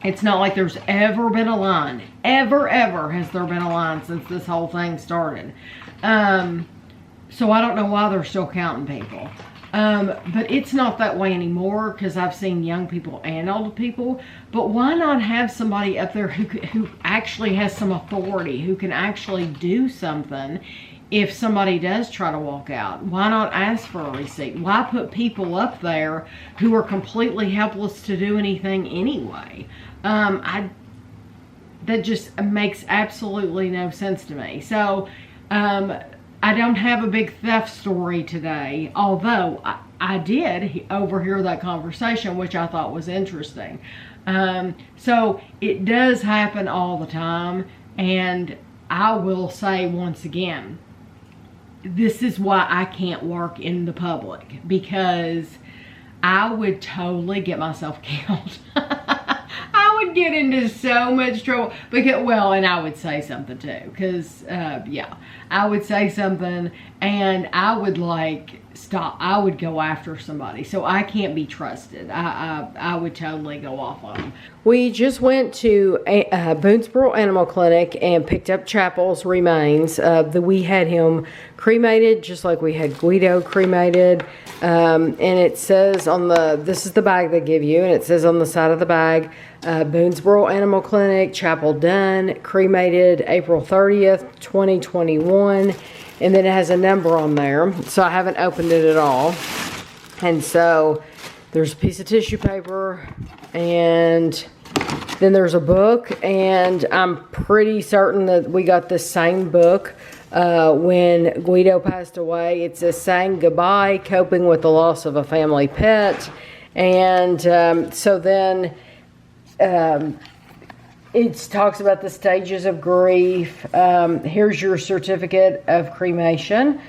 Speaker 1: It's not like there's ever been a line. Ever has there been a line since this whole thing started. So I don't know why they're still counting people. But it's not that way anymore because I've seen young people and older people. But why not have somebody up there who actually has some authority, who can actually do something if somebody does try to walk out? Why not ask for a receipt? Why put people up there who are completely helpless to do anything anyway? That just makes absolutely no sense to me. So, I don't have a big theft story today, although I did overhear that conversation, which I thought was interesting. So it does happen all the time, and I will say once again, this is why I can't work in the public, because I would totally get myself killed. I would get into so much trouble because, well, and I would say something too, because, yeah, I would say something and I would like stop. I would go after somebody. So I can't be trusted. I would totally go off on them. We just went to Boonesboro Animal Clinic and picked up Chapel's remains. We had him cremated just like we had Guido cremated. And it says on this is the bag they give you, and it says on the side of the bag, Boonesboro Animal Clinic, Chapel done, cremated April 30th, 2021. And then it has a number on there. So I haven't opened it at all. And so there's a piece of tissue paper, and then there's a book, and I'm pretty certain that we got the same book when Guido passed away. It says Saying Goodbye, Coping with the Loss of a Family Pet. And so then it talks about the stages of grief. Here's your certificate of cremation.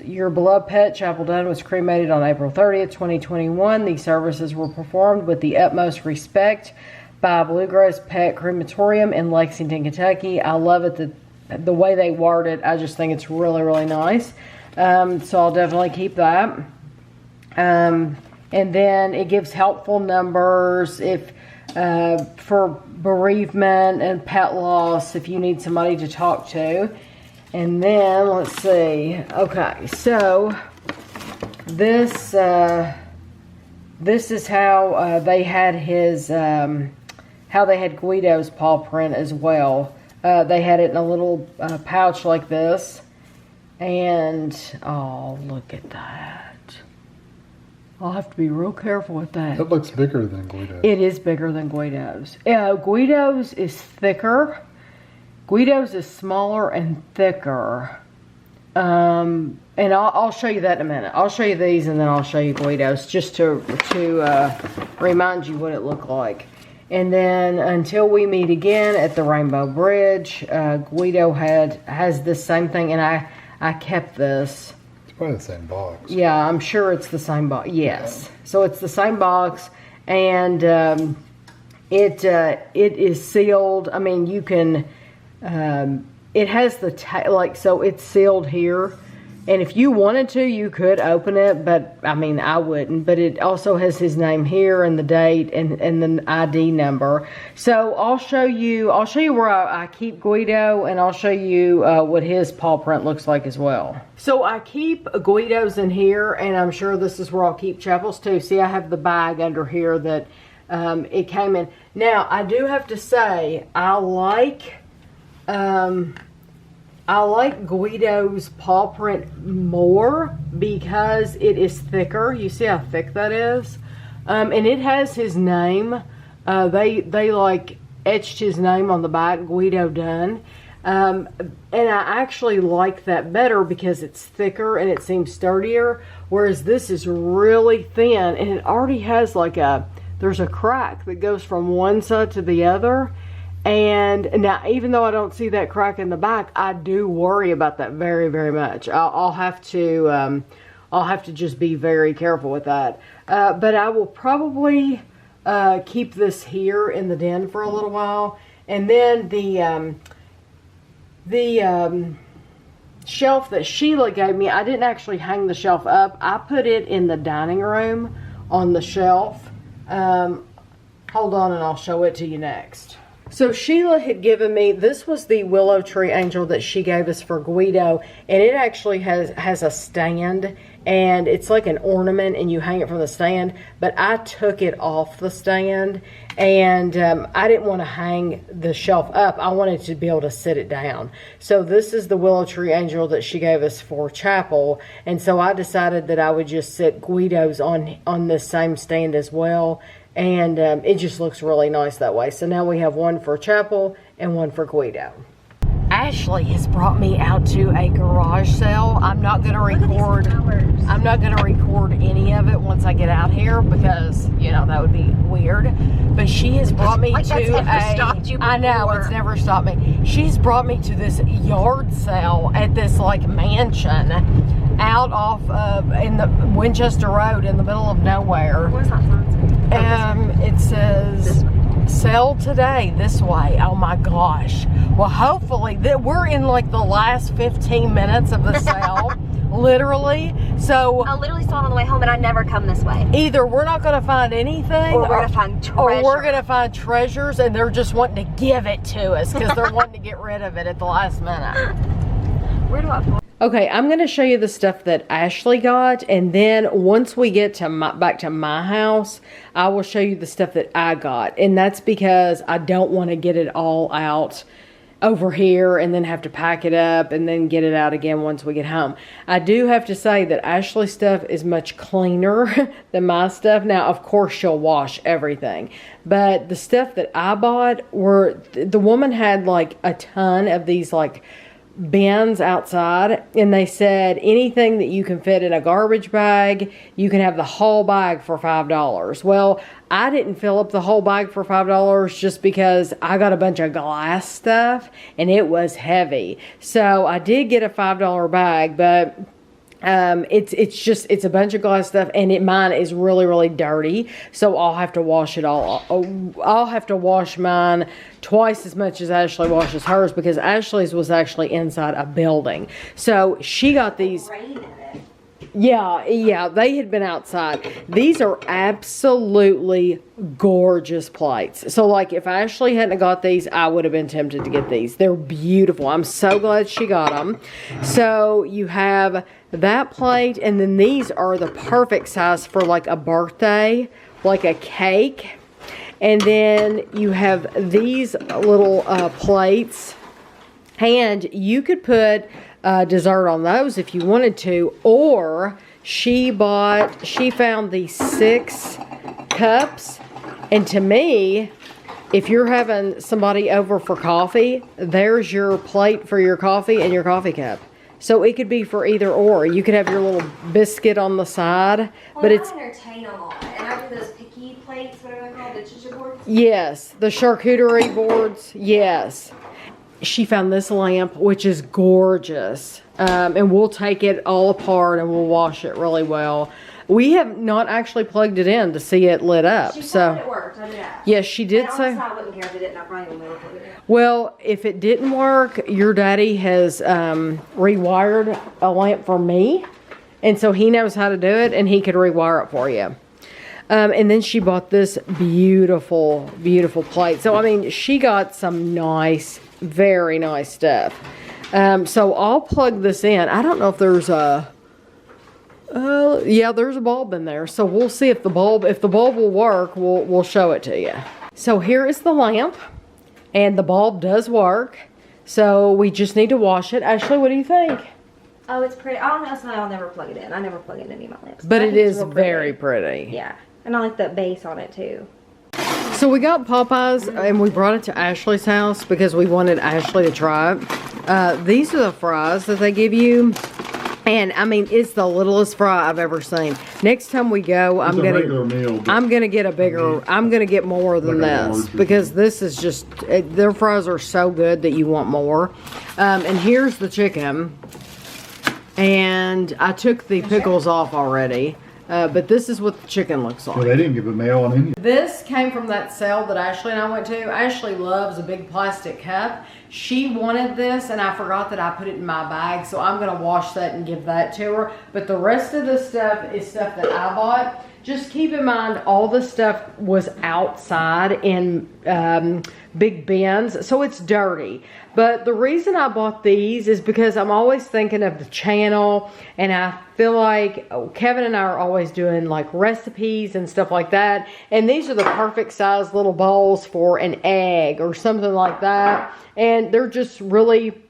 Speaker 1: Your beloved pet, Chapel Dunn, was cremated on April 30th, 2021. These services were performed with the utmost respect by Bluegrass Pet Crematorium in Lexington, Kentucky. I love it, the way they word it. I just think it's really, really nice. So I'll definitely keep that. And then it gives helpful numbers if for bereavement and pet loss, if you need somebody to talk to. And then let's see. Okay, so this is how they had his how they had Guido's paw print as well. They had it in a little pouch like this, and oh, look at that. I'll have to be real careful with that.
Speaker 2: It looks bigger than Guido's.
Speaker 1: It is bigger than Guido's. Guido's is thicker. Guido's is smaller and thicker. And I'll show you that in a minute. I'll show you these and then I'll show you Guido's just to remind you what it looked like. And then until we meet again at the Rainbow Bridge, Guido has this same thing, and I kept this.
Speaker 2: Probably the same box.
Speaker 1: Yeah, I'm sure it's the same box. Yes. So it's the same box, and it is sealed. I mean, you can, it has the, so it's sealed here, And if you wanted to, you could open it, but I mean, I wouldn't. But it also has his name here and the date and the ID number. So I'll show you where I keep Guido, and I'll show you what his paw print looks like as well. So I keep Guido's in here, and I'm sure this is where I'll keep Chapel's too. See, I have the bag under here that it came in. Now, I do have to say, I like Guido's paw print more because it is thicker. You see how thick that is? And it has his name. They like etched his name on the back, Guido done. And I actually like that better because it's thicker and it seems sturdier. Whereas this is really thin and it already has like there's a crack that goes from one side to the other. And now, even though I don't see that crack in the back, I do worry about that very, very much. I'll have to just be very careful with that. But I will probably keep this here in the den for a little while, and then the shelf that Sheila gave me, I didn't actually hang the shelf up. I put it in the dining room on the shelf. Hold on, and I'll show it to you next. So Sheila had given me, this was the willow tree angel that she gave us for Guido, and it actually has a stand, and it's like an ornament, and you hang it from the stand, but I took it off the stand, and I didn't want to hang the shelf up. I wanted to be able to sit it down. So this is the willow tree angel that she gave us for Chapel, and so I decided that I would just sit Guido's on this same stand as well. And it just looks really nice that way. So now we have one for Chapel and one for Guido. Ashley has brought me out to a garage sale. I'm not going to record. I'm not going to record any of it once I get out here because, you know, that would be weird. But she has brought me to I know, it's never stopped me. She's brought me to this yard sale at this like mansion out off of in the Winchester Road in the middle of nowhere.
Speaker 3: Where's that sign?
Speaker 1: It says sell today this way. Oh my gosh. Well, hopefully we're in like the last 15 minutes of the sale. Literally. So
Speaker 3: I literally saw it on the way home, and I never come this way.
Speaker 1: Either we're not going to find anything,
Speaker 3: or we're going to find treasure.
Speaker 1: Or we're going to find treasures, and they're just wanting to give it to us because they're wanting to get rid of it at the last minute.
Speaker 3: Where do I put?
Speaker 1: Okay, I'm going to show you the stuff that Ashley got, and then once we get to back to my house, I will show you the stuff that I got. And that's because I don't want to get it all out over here and then have to pack it up and then get it out again once we get home. I do have to say that Ashley's stuff is much cleaner than my stuff. Now, of course, she'll wash everything. But the stuff that I bought the woman had like a ton of these like bins outside, and they said anything that you can fit in a garbage bag, you can have the whole bag for $5. Well, I didn't fill up the whole bag for $5 just because I got a bunch of glass stuff and it was heavy. So I did get a $5 bag, but it's a bunch of glass stuff, and mine is really, really dirty, so I'll have to wash it all. I'll have to wash mine twice as much as Ashley washes hers because Ashley's was actually inside a building. So she got these. Yeah, they had been outside. These are absolutely gorgeous plates. So like if Ashley hadn't got these, I would have been tempted to get these. They're beautiful. I'm so glad she got them. So you have that plate, and then these are the perfect size for like a birthday, like a cake. And then you have these little plates, and you could put dessert on those if you wanted to, or she found these 6 cups, and to me, if you're having somebody over for coffee, there's your plate for your coffee and your coffee cup. So it could be for either or. You could have your little biscuit on the side, but it's
Speaker 3: entertain a lot, and I do those picky plates, what are they called, the chicha boards?
Speaker 1: Yes, the charcuterie boards. Yes. She found this lamp, which is gorgeous, and we'll take it all apart and we'll wash it really well. We have not actually plugged it in to see it lit up.
Speaker 3: She
Speaker 1: so
Speaker 3: said it worked. I did that.
Speaker 1: yes, she did
Speaker 3: and
Speaker 1: say.
Speaker 3: I wouldn't care if it didn't. I probably would.
Speaker 1: Well, if it didn't work, your daddy has rewired a lamp for me. And so he knows how to do it, and he could rewire it for you. And then she bought this beautiful, beautiful plate. So, I mean, she got some nice, very nice stuff. So I'll plug this in. I don't know if there's a... yeah, there's a bulb in there. So we'll see if the bulb will work, we'll show it to you. So here is the lamp. And the bulb does work. So we just need to wash it. Ashley, what do you think?
Speaker 3: Oh, it's pretty. I don't know, so I'll never plug it in. I never plug in any of my lamps.
Speaker 1: But it is very pretty.
Speaker 3: Yeah. And I like the base on it too.
Speaker 1: So we got Popeyes and we brought it to Ashley's house because we wanted Ashley to try it. These are the fries that they give you. And I mean, it's the littlest fry I've ever seen. Next time we go, I'm gonna get a bigger. I'm gonna get more than this because this is just their fries are so good that you want more. And here's the chicken. And I took the pickles off already. But this is what the chicken looks like.
Speaker 2: Well, they didn't give a mail on any.
Speaker 1: This came from that sale that Ashley and I went to. Ashley loves a big plastic cup. She wanted this, and I forgot that I put it in my bag, so I'm going to wash that and give that to her. But the rest of the stuff is stuff that I bought. Just keep in mind, all the stuff was outside in big bins, so it's dirty. But the reason I bought these is because I'm always thinking of the channel, and I feel like Kevin and I are always doing like recipes and stuff like that. And these are the perfect size little bowls for an egg or something like that. And they're just really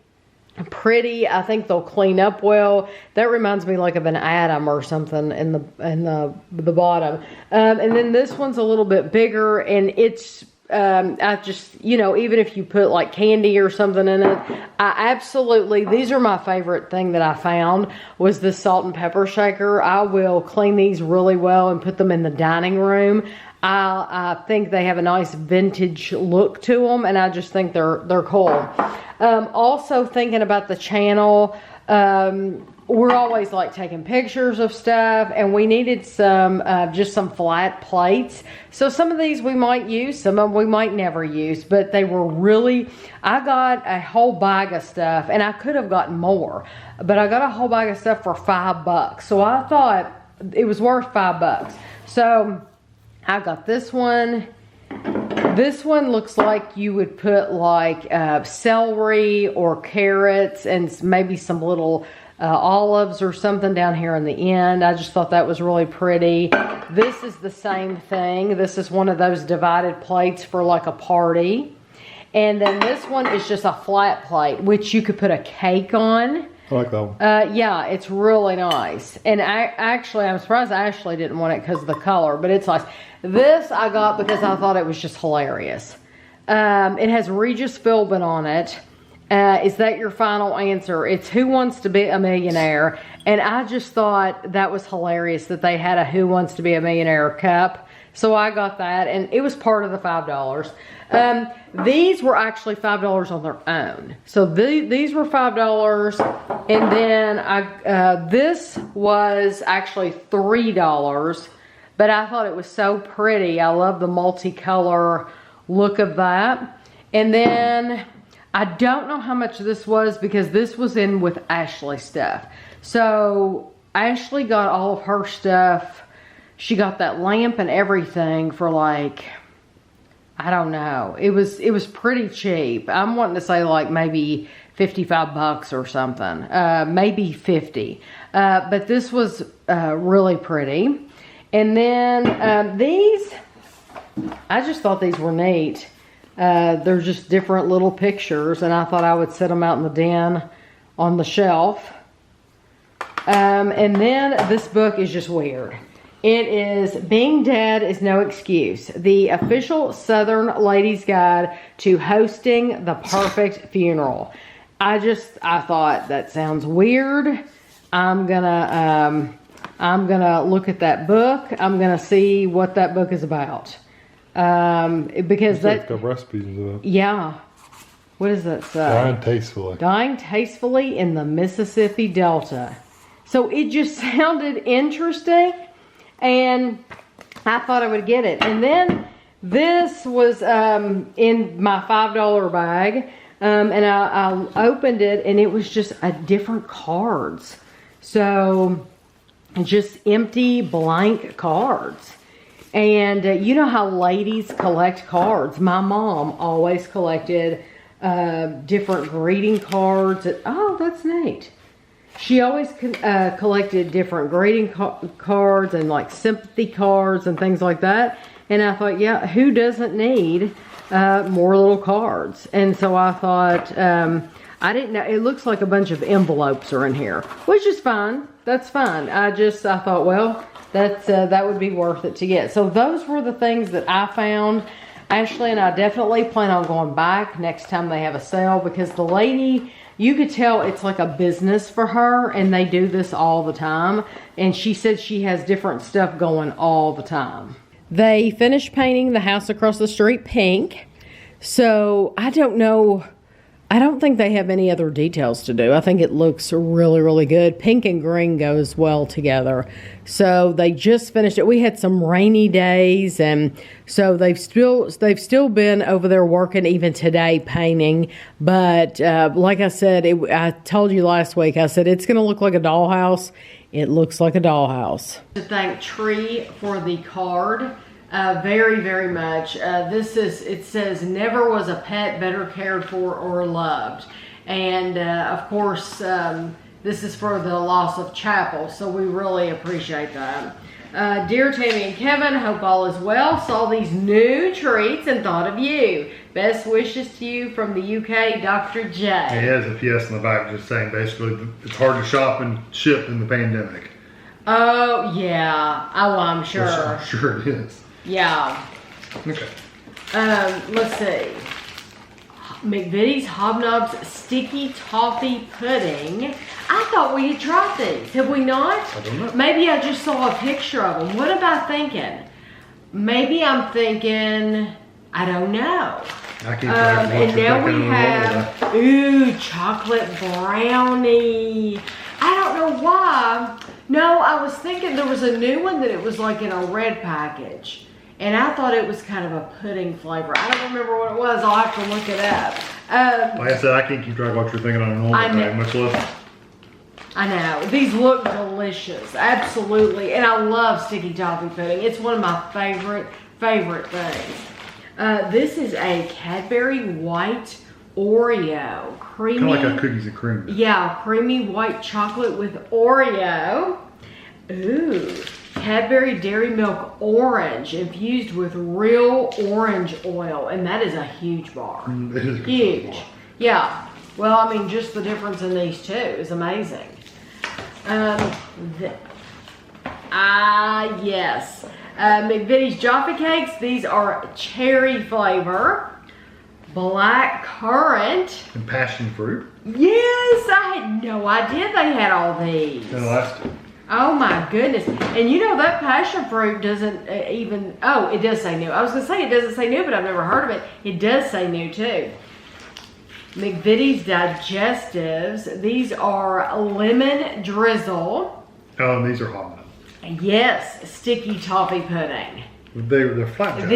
Speaker 1: pretty. I think they'll clean up well. That reminds me like of an Adam or something in the bottom. And then this one's a little bit bigger, and it's I just, you know, even if you put like candy or something in it, these are my favorite thing that I found was the salt and pepper shaker. I will clean these really well and put them in the dining room. I think they have a nice vintage look to them, and I just think they're cool. Also thinking about the channel, we're always like taking pictures of stuff, and we needed some just some flat plates. So some of these we might use, some of them we might never use, but they were really, I got a whole bag of stuff, and I could have gotten more, but I got a whole bag of stuff for $5. So I thought it was worth $5. So I got this one. This one looks like you would put like celery or carrots and maybe some little olives or something down here in the end. I just thought that was really pretty. This is the same thing. This is one of those divided plates for like a party. And then this one is just a flat plate, which you could put a cake on.
Speaker 2: I like that one.
Speaker 1: Yeah, it's really nice. And I'm surprised Ashley didn't want it because of the color, but it's nice. This I got because I thought it was just hilarious. It has Regis Philbin on it. Is that your final answer? It's Who Wants to Be a Millionaire? And I just thought that was hilarious that they had a Who Wants to Be a Millionaire cup. So I got that, and it was part of the $5. These were actually $5 on their own. So these were $5, and then this was actually $3. But I thought it was so pretty. I love the multicolor look of that. And then I don't know how much this was because this was in with Ashley stuff. So Ashley got all of her stuff. She got that lamp and everything for like, I don't know. It was pretty cheap. I'm wanting to say like maybe $55 or something. Maybe 50. But this was really pretty. And then these, I just thought these were neat. They're just different little pictures, and I thought I would set them out in the den on the shelf. And then this book is just weird. It is Being Dead is No Excuse, the official Southern Ladies Guide to Hosting the Perfect Funeral. I thought that sounds weird. I'm gonna look at that book. I'm gonna see what that book is about. Because that
Speaker 2: the recipes of it.
Speaker 1: Yeah. What does that say?
Speaker 2: Dying tastefully.
Speaker 1: Dying tastefully in the Mississippi Delta. So it just sounded interesting, and I thought I would get it. And then This was in my $5 bag, and I opened it, and it was just different cards. So just empty blank cards. And you know how ladies collect cards. My mom always collected different greeting cards. Oh, that's neat. She always collected different greeting cards and like sympathy cards and things like that. And I thought, yeah, who doesn't need more little cards? And so I thought, I didn't know, it looks like a bunch of envelopes are in here, which is fine. That's fine. I thought, well, that would be worth it to get. So those were the things that I found. Ashley and I definitely plan on going back next time they have a sale, because the lady, you could tell it's like a business for her, and they do this all the time. And she said she has different stuff going all the time. They finished painting the house across the street pink. So I don't know. I don't think they have any other details to do. I think it looks really, really good. Pink and green goes well together. So they just finished it. We had some rainy days, and so they've still been over there working even today painting. But like I said, I told you last week, I said it's going to look like a dollhouse. It looks like a dollhouse. To thank Tree for the card. Very, very much. It says, never was a pet better cared for or loved. And of course, this is for the loss of Chapel, so we really appreciate that. Dear Tammy and Kevin, hope all is well. Saw these new treats and thought of you. Best wishes to you from the UK, Dr. J.
Speaker 2: It has a PS in the back just saying basically it's hard to shop and ship in the pandemic.
Speaker 1: Oh, yeah. Oh, I'm sure.
Speaker 2: I'm sure it is.
Speaker 1: Yeah.
Speaker 2: Okay.
Speaker 1: Let's see. McVitie's Hobnobs Sticky Toffee Pudding. I thought we had tried these. Have we not?
Speaker 2: I don't know.
Speaker 1: Maybe I just saw a picture of them. What am I thinking? Maybe I'm thinking, I don't know.
Speaker 2: I can't and
Speaker 1: now we have, ooh, chocolate brownie. I don't know why. No, I was thinking there was a new one that it was like in a red package. And I thought it was kind of a pudding flavor. I don't remember what it was. I'll have to look it up.
Speaker 2: Like I said, I can't keep track of what you're thinking on a normal day, much less.
Speaker 1: I know. These look delicious. Absolutely. And I love sticky toffee pudding. It's one of my favorite things. This is a Cadbury White Oreo. Creamy.
Speaker 2: Kind of like a cookies and cream.
Speaker 1: Yeah, creamy white chocolate with Oreo. Ooh. Cadbury Dairy Milk Orange infused with real orange oil. And that is a huge bar.
Speaker 2: It is
Speaker 1: huge. Yeah. Well, I mean, just the difference in these two is amazing. Yes. McVitie's Jaffa Cakes. These are cherry flavor. Black currant.
Speaker 2: And passion fruit.
Speaker 1: Yes, I had no idea they had all these.
Speaker 2: And last two.
Speaker 1: Oh my goodness. And you know that passion fruit doesn't even, oh, it does say new. I was going to say it doesn't say new, but I've never heard of it. It does say new too. McVitie's Digestives. These are lemon drizzle.
Speaker 2: Oh, and these are hot.
Speaker 1: Yes, sticky toffee pudding.
Speaker 2: They're flapjacks.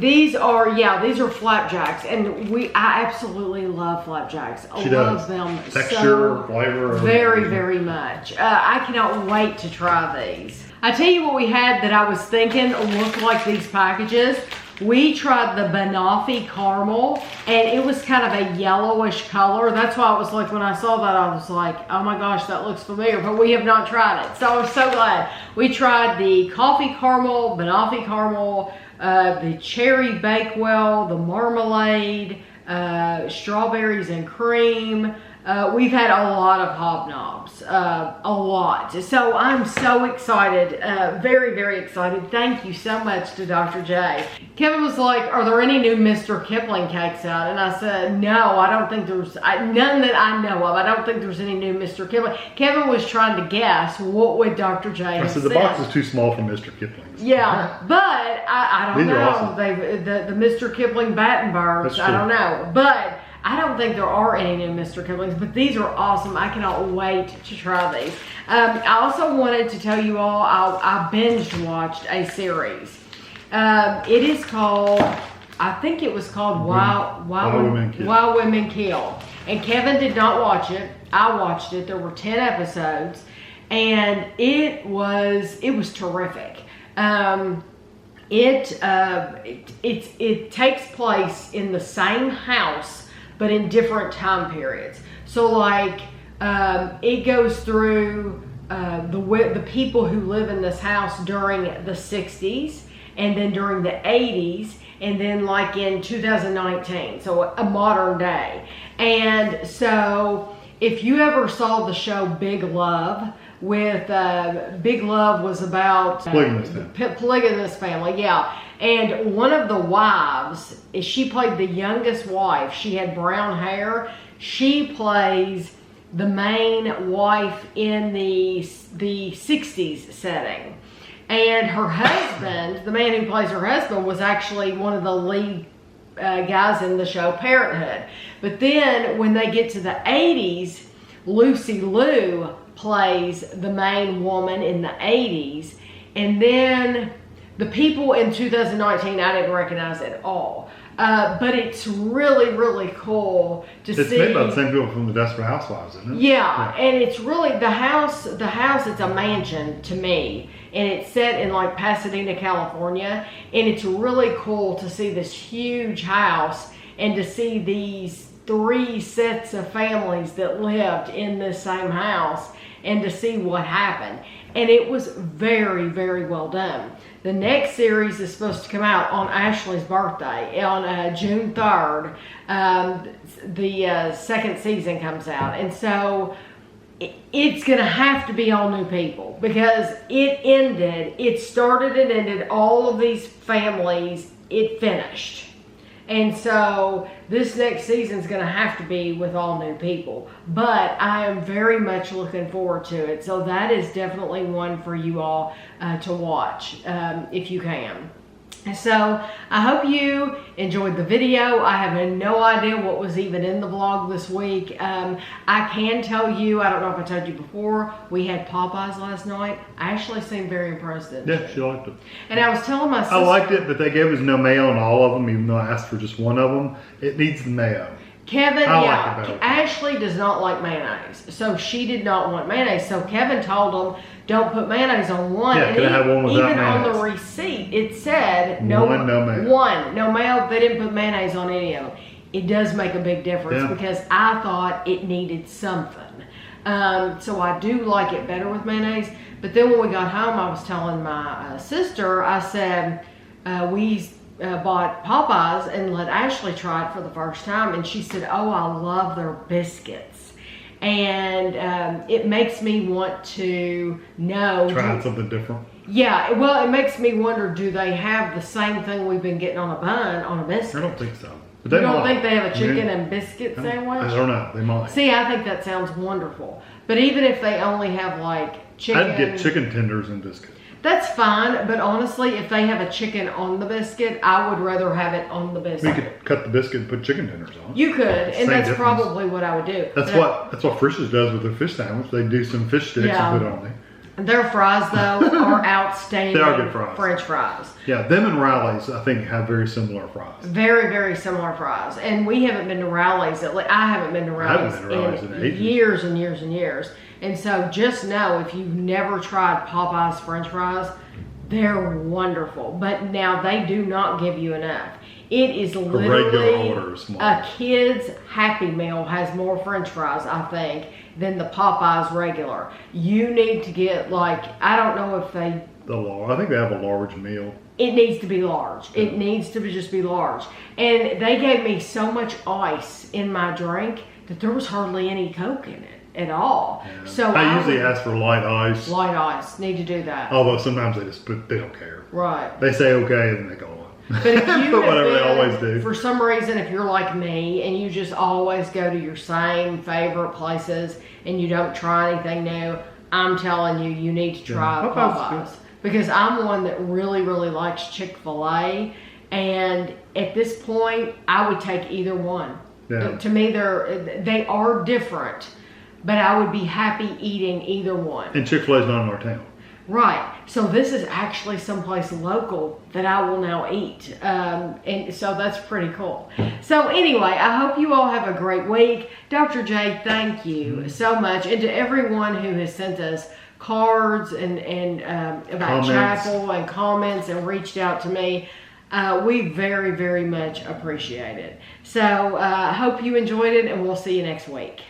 Speaker 1: These are flapjacks, and I absolutely love flapjacks. I love them.
Speaker 2: Texture, flavor.
Speaker 1: Very, very much. I cannot wait to try these. I tell you what we had that I was thinking looked like these packages. We tried the banoffee caramel, and it was kind of a yellowish color. That's why I was like, when I saw that, I was like, oh my gosh, that looks familiar, but we have not tried it. So I'm so glad. We tried the coffee caramel, banoffee caramel, the cherry bakewell, the marmalade, strawberries and cream. We've had a lot of hobnobs, a lot. So I'm so excited, very, very excited. Thank you so much to Dr. J. Kevin was like, are there any new Mr. Kipling cakes out? And I said, no, I don't think there's, none that I know of. I don't think there's any new Mr. Kipling. Kevin was trying to guess what would Dr. J have said.
Speaker 2: The box is too small for Mr. Kipling's.
Speaker 1: Yeah, but I don't know.
Speaker 2: Awesome.
Speaker 1: The Mr. Kipling Battenbergs, I don't know. But I don't think there are any new Mr. Kiplings, but these are awesome. I cannot wait to try these. I also wanted to tell you all, I binge watched a series. It is called, I think it was called Wild Women Kill. And Kevin did not watch it. I watched it. There were 10 episodes, and it was terrific. It takes place in the same house, but in different time periods. So like, it goes through the people who live in this house during the 60s, and then during the 80s, and then like in 2019, so a modern day. And so if you ever saw the show Big Love, with Big Love was about polygamous family, yeah. And one of the wives, she played the youngest wife. She had brown hair. She plays the main wife in the 60s setting. And her husband, the man who plays her husband, was actually one of the lead guys in the show Parenthood. But then when they get to the 80s, Lucy Liu plays the main woman in the 80s. And then the people in 2019, I didn't recognize at all. But it's really, really cool to see.
Speaker 2: It's made by the same people from the Desperate Housewives, isn't it?
Speaker 1: Yeah, and it's really, the house, it's a mansion to me. And it's set in like Pasadena, California. And it's really cool to see this huge house and to see these 3 sets of families that lived in this same house and to see what happened. And it was very, very well done. The next series is supposed to come out on Ashley's birthday on June 3rd. The second season comes out. And so it's going to have to be all new people, because it started and ended, all of these families, it finished. And so this next season is going to have to be with all new people. But I am very much looking forward to it. So that is definitely one for you all to watch if you can. So I hope you enjoyed the video. I have no idea what was even in the vlog this week. I can tell you, I don't know if I told you before, we had Popeyes last night. I actually seemed very impressed.
Speaker 2: Yeah, she liked it.
Speaker 1: And I was telling my sister,
Speaker 2: I liked it, but they gave us no mayo on all of them, even though I asked for just one of them. It needs the mayo.
Speaker 1: Kevin, Ashley does not like mayonnaise, so she did not want mayonnaise. So Kevin told them, don't put mayonnaise on one.
Speaker 2: Yeah, can I have one without
Speaker 1: even
Speaker 2: mayonnaise?
Speaker 1: On the receipt, it said no mayo. No mayo. They didn't put mayonnaise on any of them. It does make a big difference, because I thought it needed something. So I do like it better with mayonnaise. But then when we got home, I was telling my sister, I said, we bought Popeyes and let Ashley try it for the first time, and she said, oh, I love their biscuits. And it makes me want to know.
Speaker 2: Trying something different.
Speaker 1: Yeah, well, it makes me wonder, do they have the same thing we've been getting on a bun, on a biscuit?
Speaker 2: I don't think so.
Speaker 1: But you don't think they have a chicken and biscuit sandwich?
Speaker 2: I don't know. They might.
Speaker 1: See, I think that sounds wonderful. But even if they only have like chicken.
Speaker 2: I'd get chicken tenders and biscuits.
Speaker 1: That's fine, but honestly, if they have a chicken on the biscuit, I would rather have it on the biscuit.
Speaker 2: We could cut the biscuit and put chicken tenders on it.
Speaker 1: You could, and that's probably what I would do.
Speaker 2: That's what Frisch's does with their fish sandwich. They do some fish sticks and put it on there.
Speaker 1: Their fries, though, are outstanding.
Speaker 2: They are good fries.
Speaker 1: French fries.
Speaker 2: Yeah, them and Riley's, I think, have very similar fries.
Speaker 1: Very, very similar fries. And we haven't been to Riley's. I haven't been to Riley's in years and years and years. And so just know, if you've never tried Popeyes French fries, they're wonderful. But now they do not give you enough. It is literally a kid's Happy Meal has more French fries, I think, than the Popeyes regular. You need to get, like, I don't know if they...
Speaker 2: I think they have a large meal.
Speaker 1: It needs to be large. Yeah. It needs to just be large. And they gave me so much ice in my drink that there was hardly any Coke in it at all. Yeah. So
Speaker 2: I usually ask for light ice.
Speaker 1: Light ice. Need to do that.
Speaker 2: Although sometimes they don't care.
Speaker 1: Right.
Speaker 2: They say okay and then they go on.
Speaker 1: But if you
Speaker 2: whatever they always do.
Speaker 1: For some reason, if you're like me and you just always go to your same favorite places and you don't try anything new, I'm telling you, you need to try Popeyes. Because I'm one that really, really likes Chick-fil-A. And at this point, I would take either one. Yeah. To me, they are different. But I would be happy eating either one.
Speaker 2: And Chick-fil-A's not in our town.
Speaker 1: Right. So this is actually someplace local that I will now eat. And so that's pretty cool. So anyway, I hope you all have a great week. Dr. J, thank you so much. And to everyone who has sent us cards and about
Speaker 2: Comments.
Speaker 1: chapel and comments and reached out to me. We very, very much appreciate it. So hope you enjoyed it, and we'll see you next week.